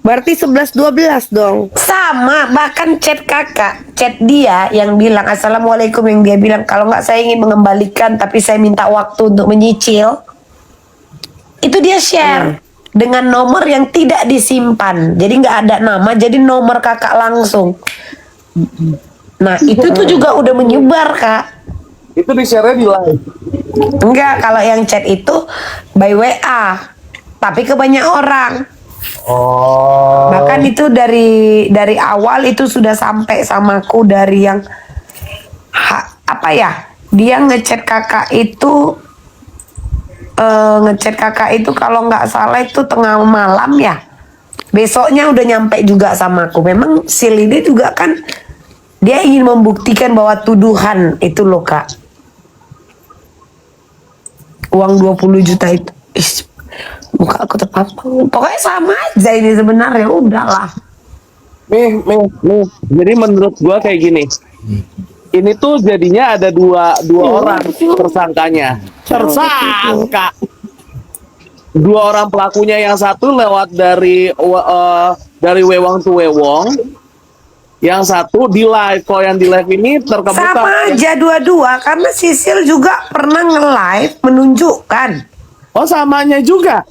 Berarti 11-12 dong. Sama, bahkan chat kakak, chat dia yang bilang assalamualaikum, yang dia bilang kalau nggak saya ingin mengembalikan tapi saya minta waktu untuk menyicil. Itu dia share dengan nomor yang tidak disimpan, jadi nggak ada nama, jadi nomor kakak langsung. Nah itu tuh juga udah menyebar Kak. Itu di-share di live. Enggak, kalau yang chat itu by WA, tapi ke banyak orang. Oh. Bahkan itu dari awal itu sudah sampai samaku dari yang apa ya? Dia ngechat kakak itu kalau nggak salah itu tengah malam ya. Besoknya udah nyampe juga samaku. Memang si Lidi juga kan dia ingin membuktikan bahwa tuduhan itu loh Kak. Uang 20 juta itu. Muka aku terpapar. Pokoknya sama aja ini sebenarnya, udahlah. Nih. Jadi menurut gua kayak gini. Ini tuh jadinya ada dua orang tersangkanya. Tersangka. Dua orang pelakunya, yang satu lewat dari Wewang to Wewong. Yang satu di live. Kalau yang di live ini terkebuka. Sama aja dua-dua, karena Sisil juga pernah nge-live menunjukkan. Oh, samanya juga.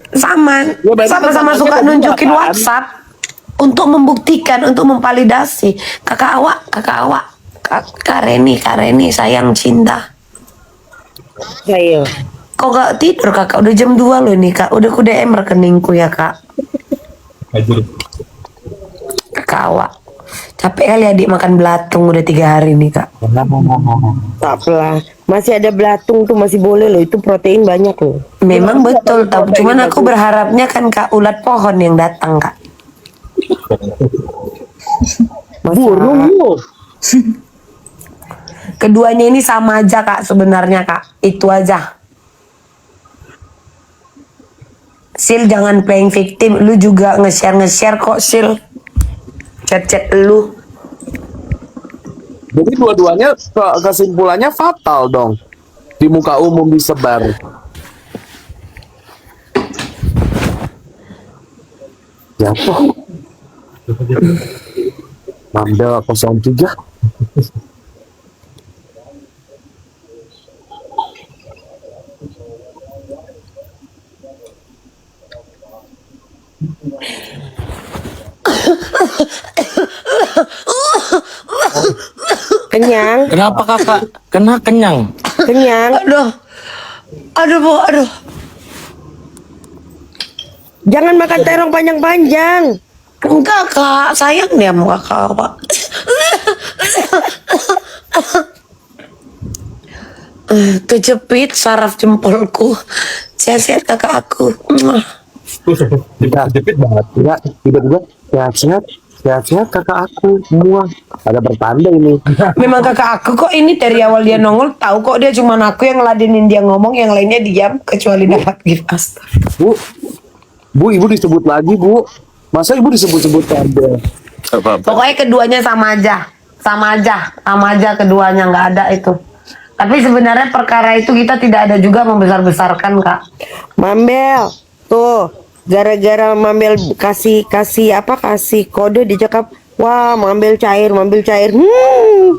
Sama, sama-sama suka nunjukin WhatsApp untuk membuktikan, untuk memvalidasi. Kakak awak, Kak Reni sayang cinta. Ayo. Kok gak tidur kakak? Udah jam 2 loh nih Kak. Udah ku DM rekeningku ya Kak. Kakak awak. Capek kali adik makan belatung udah 3 hari nih Kak. Tak apalah. Masih ada belatung tuh, masih boleh loh. Itu protein banyak loh. Memang betul, tapi cuman aku berharapnya kan Kak ulat pohon yang datang Kak. Burung lu. Keduanya ini sama aja Kak sebenarnya Kak. Itu aja. Sil jangan playing victim. Lu juga nge-share kok Sil. Chat-chat lu. Jadi dua-duanya kesimpulannya fatal dong. Di muka umum disebar. Jatuh. Mandel 03. Kenyang? Kenapa kakak? Kenyang. Kenyang? Aduh Bu, aduh. Jangan makan terong panjang-panjang. Enggak Kak, sayang dia sama kakak Pak. Kejepit saraf jempolku. Sehat-sehat kakak aku. Jepit banget. Enggak, tiba-tiba sehat-sehat kakak aku semua. Ada bertanda ini. Memang kakak aku kok ini dari awal dia nongol tahu kok dia cuma aku yang ngeladenin dia ngomong, yang lainnya diam kecuali dapat gift. Bu, ibu disebut lagi, Bu. Masa ibu disebut-sebut Mandel? Pokoknya keduanya sama aja keduanya, nggak ada itu. Tapi sebenarnya perkara itu kita tidak ada juga membesar-besarkan Kak. Mambel, tuh gara-gara Mambel kasih kode dicakap, wah Mambel cair,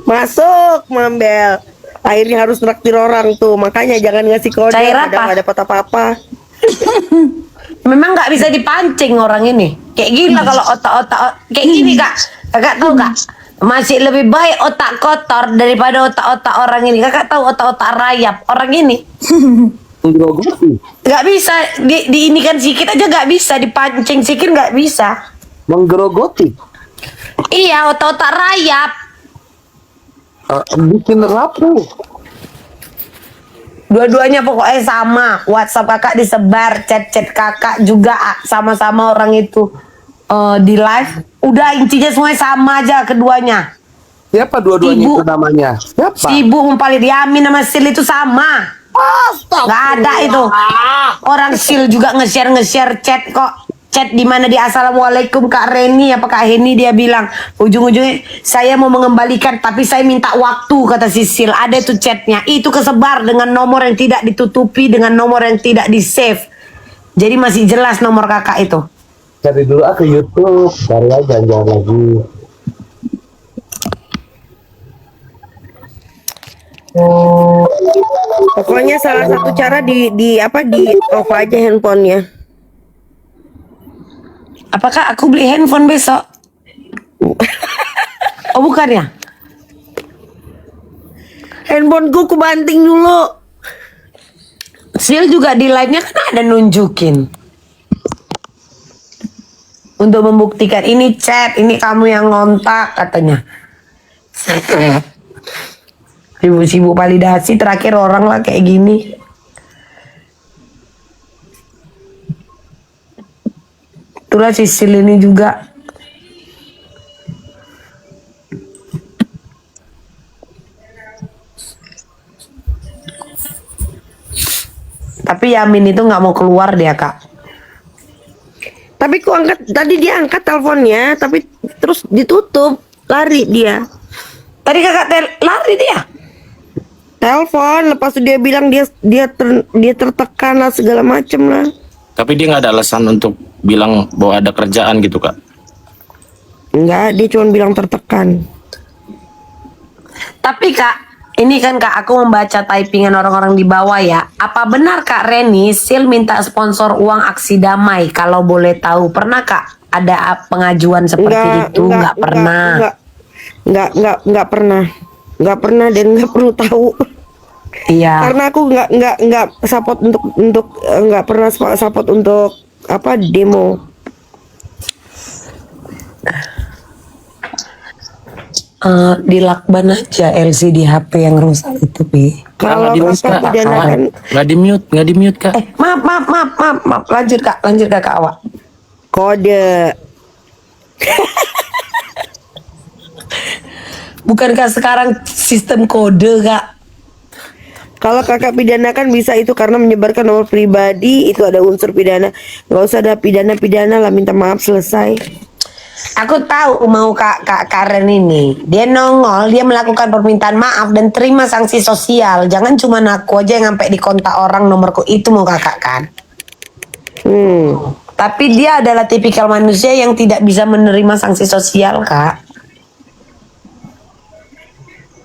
masuk Mambel. Akhirnya harus traktir orang tuh, makanya jangan ngasih kode. Cair Ada apa? nggak dapat apa-apa. Memang nggak bisa dipancing orang ini. Kayak gila kalau otak-otak kayak gini Kak. Kakak tahu Kak? Masih lebih baik otak kotor daripada otak-otak orang ini. Kakak tahu otak-otak rayap orang ini? Nggak bisa diinikan sikit aja, nggak bisa dipancing sikit, nggak bisa. Menggerogoti. Iya, otak-otak rayap. Bikin rapuh. Dua-duanya pokoknya sama. WhatsApp kakak disebar, chat-chat kakak juga sama-sama orang itu di live. Udah intinya semuanya sama aja keduanya. Siapa dua-duanya itu namanya? Siapa? Si Ibu Mumpalid Yamin sama Sil itu sama. Nggak ada itu. Orang Sil juga nge-share chat kok. Chat di mana di Assalamualaikum Kak Reni apa Kak Heni, dia bilang ujung-ujungnya saya mau mengembalikan tapi saya minta waktu, kata Sisil. Ada itu chatnya, itu kesebar dengan nomor yang tidak ditutupi, dengan nomor yang tidak di save, jadi masih jelas nomor kakak itu. Cari dulu ke YouTube, cari aja jangan lagi. Pokoknya salah satu cara di off aja handphonenya. Apakah aku beli handphone besok? Oh bukan ya? Handphoneku banting dulu. Sil juga di live-nya kan ada nunjukin. Untuk membuktikan ini chat, ini kamu yang ngontak katanya. Sibuk-sibuk validasi, terakhir orang lah kayak gini. Itulah Sisil ini juga. Tapi Yamin itu nggak mau keluar dia, Kak. Tapi tadi dia angkat teleponnya, tapi terus ditutup, lari dia. Tadi kakak lari dia. Telepon, lepas itu dia bilang dia tertekan lah segala macem lah. Tapi dia nggak ada alasan untuk bilang bahwa ada kerjaan gitu kak. Enggak, dia cuma bilang tertekan. Tapi Kak, ini kan Kak, aku membaca typingan orang-orang di bawah ya. Apa benar Kak Reni, Sil minta sponsor uang aksi damai? Kalau boleh tahu, pernah Kak ada pengajuan seperti itu? Enggak pernah. Enggak pernah. Enggak pernah dan enggak perlu tahu. Iya. Karena aku enggak support untuk enggak pernah support untuk demo. Dilakban aja LCD HP yang rusak itu, Pi. Kalau kakak pidanakan nggak di mute kak. Maaf. Lanjut Kak Awak. Kode. Bukankah sekarang sistem kode, Kak? Kalau kakak pidanakan bisa itu karena menyebarkan nomor pribadi, itu ada unsur pidana. Nggak usah ada pidana lah, minta maaf selesai. Aku tahu mau Kak Karen ini. Dia nongol, dia melakukan permintaan maaf dan terima sanksi sosial. Jangan cuma aku aja yang sampai dikontak orang nomorku itu mau kakak kan. Tapi dia adalah tipikal manusia yang tidak bisa menerima sanksi sosial, Kak.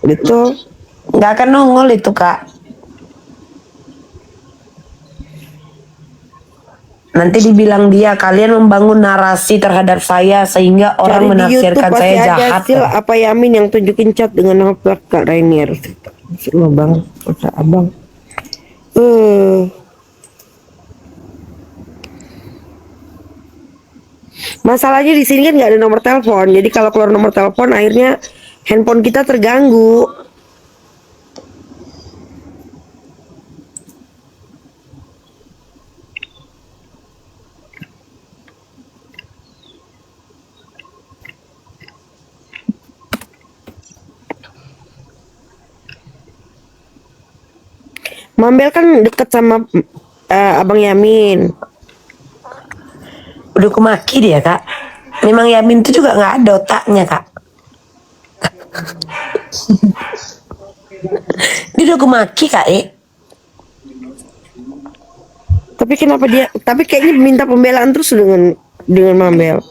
Betul. Nggak akan nongol itu, Kak. Nanti dibilang dia, kalian membangun narasi terhadap saya sehingga orang menafsirkan saya jahat. Sil, apa Yamin yang tunjukin chat dengan nama Kak Rainier? Maksudnya bang, masa abang. Masalahnya di sini kan nggak ada nomor telepon. Jadi kalau keluar nomor telepon, akhirnya handphone kita terganggu. Mambel kan deket sama Abang Yamin. Udah kumaki dia, Kak. Memang Yamin itu juga nggak ada otaknya, Kak. Dia udah kumaki, Kak. Tapi kenapa dia? Tapi kayaknya minta pembelaan terus dengan Mambel.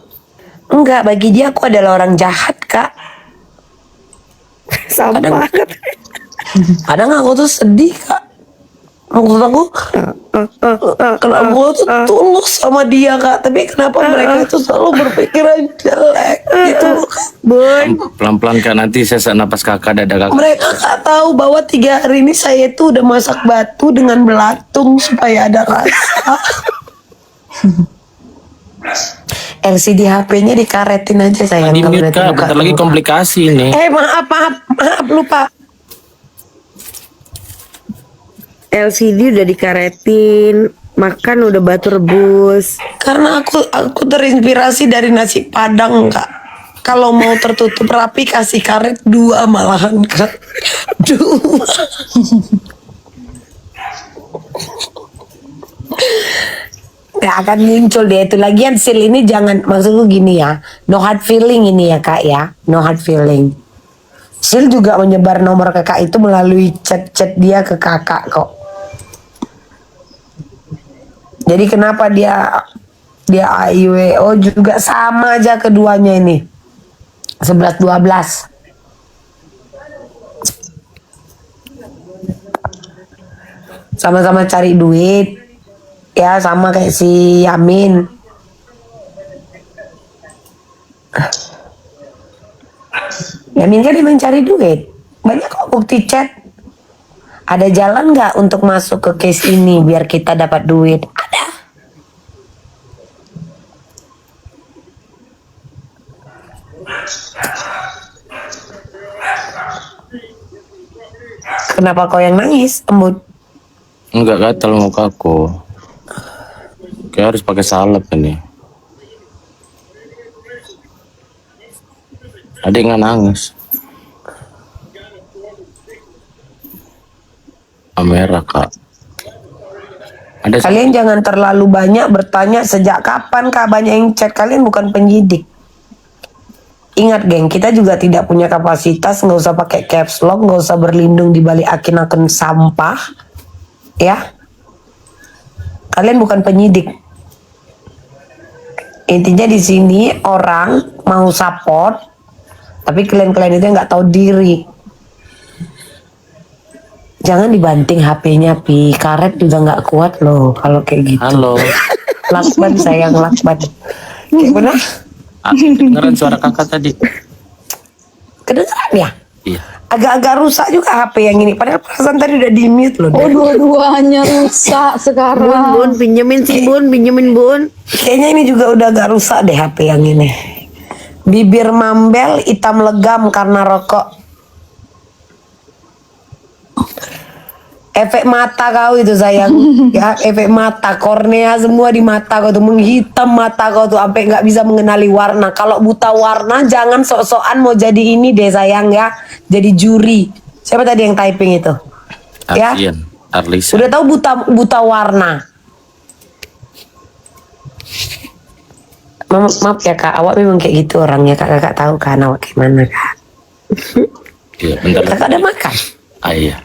Enggak, bagi dia aku adalah orang jahat, Kak. Sama banget. Kadang aku tuh sedih, Kak. Maksud aku, kenapa aku tuh tulus sama dia, Kak. Tapi kenapa mereka itu selalu berpikiran jelek gitu, Kak. Pelan-pelan kak, nanti sesak napas kakak, dada kakak. Mereka nggak tahu bahwa 3 hari ini saya itu udah masak batu dengan belatung supaya ada rasa. LCD HP-nya dikaretin aja sayang. Di mute kak, bentar lagi komplikasi nih. Maaf, lupa. LCD udah dikaretin, makan udah batu rebus. Karena aku terinspirasi dari nasi Padang, Kak. Kalau mau tertutup rapi kasih karet 2 malahan, Kak. 2. Gak akan muncul deh itu lagian Sil ini jangan maksudku gini ya, no hard feeling ini ya kak ya, no hard feeling. Sil juga menyebar nomor kakak itu melalui chat-chat dia ke kakak kok. Jadi kenapa dia AIWO juga sama aja keduanya ini 11-12. Sama-sama cari duit. Ya sama kayak si Yamin. Yamin kan emang cari duit. Banyak kok bukti chat. Ada jalan nggak untuk masuk ke case ini biar kita dapat duit? Ada. Kenapa kau yang nangis, Embut? Enggak gatal mukaku. Kayak harus pakai salep ini. Adik nggak nangis. Merah kak. Kalian jangan terlalu banyak bertanya sejak kapan kak banyak yang chat, kalian bukan penyidik. Ingat geng, kita juga tidak punya kapasitas, nggak usah pakai caps lock, nggak usah berlindung di balik akun-akun sampah, ya. Kalian bukan penyidik. Intinya di sini orang mau support, tapi kalian itu nggak tahu diri. Jangan dibanting HP-nya, Pi. Karet juga nggak kuat loh kalau kayak gitu. Halo. Lakban sayang, lakban. Kayak benar? Kedengeran suara kakak tadi. Kedengeran ya? Iya. Agak-agak rusak juga HP yang ini. Padahal perasaan tadi udah di mute loh. Oh, dua-duanya rusak sekarang. Bun, pinjemin sih Bun, pinjemin Bun. Kayaknya ini juga udah agak rusak deh HP yang ini. Bibir mambel, hitam legam karena rokok. Efek mata kau itu sayang. Ya, efek mata, kornea semua di mata kau tuh, menghitam mata kau tuh sampai nggak bisa mengenali warna. Kalau buta warna jangan sok-sokan mau jadi ini deh sayang ya, jadi juri. Siapa tadi yang typing itu? Ya, Arlian, Arlisa. udah tahu buta warna. Maaf ya kak, awak memang kayak gitu orangnya kak. Kakak tahu kan awak gimana kak. Iya, bentar. Kakak udah makan? Ah, iya.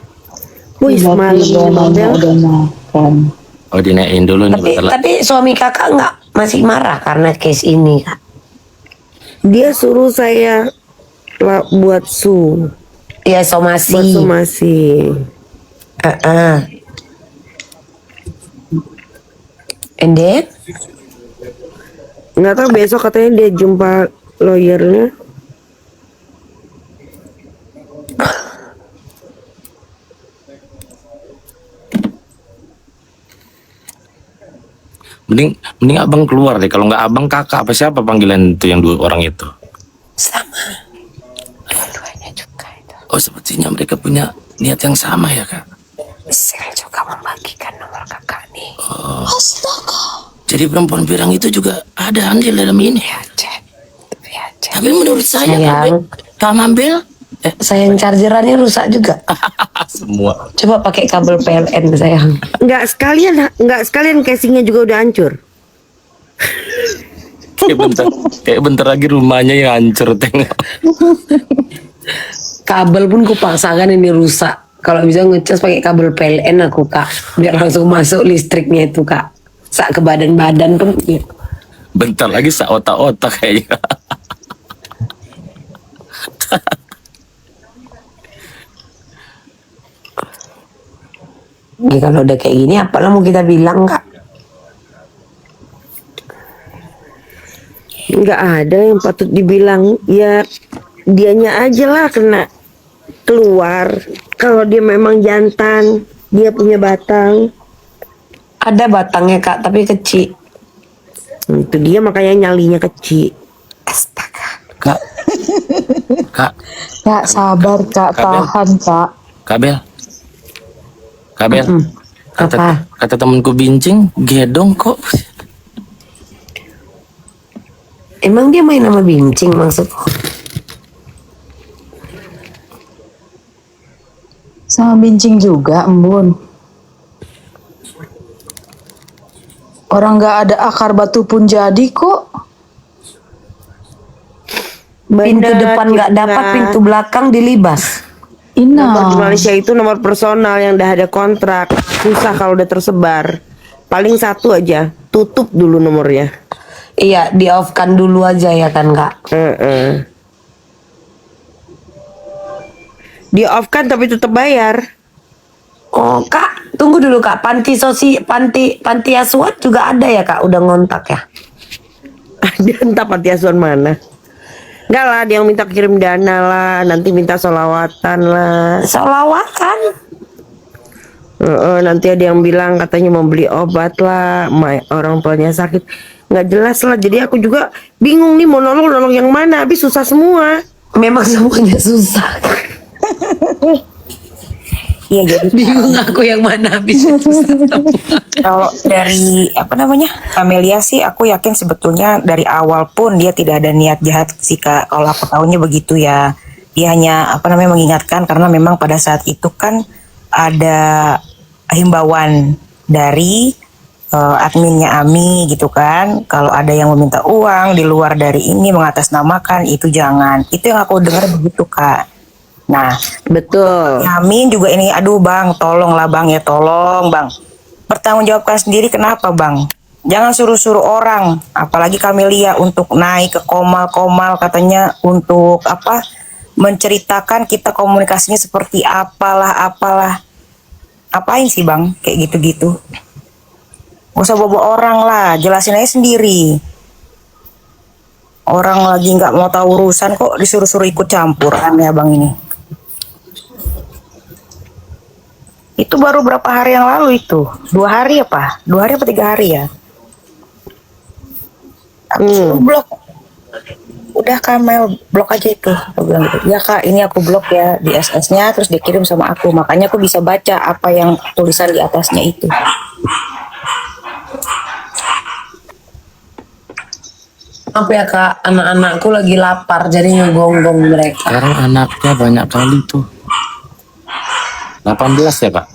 Wih, semalam udah makan. Oh, dinaikin dulu nih. Tapi suami kakak nggak masih marah karena case ini kak? Dia suruh saya buat Ya somasi. buat somasi. And then? Nggak tahu besok katanya dia jumpa lawyernya. Mending abang keluar deh. Kalau nggak abang, kakak apa siapa panggilan itu yang dua orang itu? Sama. Dua-duanya juga itu. Oh, sepertinya mereka punya niat yang sama ya kak. Saya juga membagikan nomor kakak nih. Oh. Jadi perempuan pirang itu juga ada andil dalam ini. Ya, Tapi menurut saya sayang, Kak Mambel sayang chargerannya rusak juga. semua. Coba pakai kabel PLN sayang. Nggak sekalian casingnya juga udah hancur. Kayak bentar lagi rumahnya yang hancur tengok. Kabel pun kupaksakan ini rusak. Kalau bisa ngecas pakai kabel PLN aku kak, biar langsung masuk listriknya itu kak. Sak ke badan-badan pun. Ya. Bentar lagi sak otak-otak kayaknya. Ya kalau udah kayak gini apalah mau kita bilang kak? Nggak ada yang patut dibilang. Ya dianya aja lah kena keluar. Kalau dia memang jantan, dia punya batang. Ada batangnya kak, tapi kecil. Itu dia makanya nyalinya kecil. Astaga. Kak. Kak sabar kak, tahan kak. Kabel. Apa? Kata temanku bincing, gedong kok. Emang dia main sama bincing maksudku? Sama bincing juga, Embun. Orang nggak ada akar batu pun jadi kok. Pintu Bener, depan nggak Tina. dapat, pintu belakang dilibas. Nomor di Ina. Malaysia itu nomor personal yang udah ada kontrak. Susah kalau udah tersebar. Paling satu aja, tutup dulu nomornya. Iya, di off kan dulu aja ya kan kak. Di off kan tapi tetap bayar. Oh kak, tunggu dulu kak. Panti asuhan juga ada ya kak? Udah ngontak ya? Dia entah panti asuhan mana. Enggak lah, dia yang minta kirim dana lah, nanti minta solawatan lah. Solawatan? Nanti ada yang bilang katanya mau beli obat lah, orang tuanya sakit. Nggak jelas lah, jadi aku juga bingung nih mau nolong yang mana, habis susah semua. Memang semuanya susah. Iya jadi Bingung aku yang mana habis. Kalau dari apa namanya Amelia sih, aku yakin sebetulnya dari awal pun dia tidak ada niat jahat sih kak. Kalau aku tahunya begitu ya, dia hanya apa namanya mengingatkan karena memang pada saat itu kan ada himbauan dari adminnya Ami gitu kan. Kalau ada yang meminta uang di luar dari ini mengatasnamakan itu jangan. Itu yang aku dengar begitu kak. Nah, betul. Amin juga ini, aduh bang, tolonglah bang ya, tolong bang. Bertanggungjawabkan sendiri kenapa bang? Jangan suruh-suruh orang, apalagi Camelia untuk naik ke Komal katanya untuk apa? Menceritakan kita komunikasinya seperti apalah. Apain sih bang, kayak gitu-gitu. Gak usah bawa orang lah, jelasin aja sendiri. Orang lagi nggak mau tahu urusan kok disuruh-suruh ikut campur, aneh bang ini. Itu baru berapa hari yang lalu itu? 2 hari apa? 2 hari apa 3 hari ya? Aku suruh blok. Udah Kamel, blok aja itu. Aku bilang gitu. Ya kak, ini aku blok ya di SS-nya, terus dikirim sama aku. Makanya aku bisa baca apa yang tulisan di atasnya itu. apa ya kak? Anak-anakku lagi lapar jadi ngegonggong mereka. Sekarang anaknya banyak kali tuh. 18 ya kak?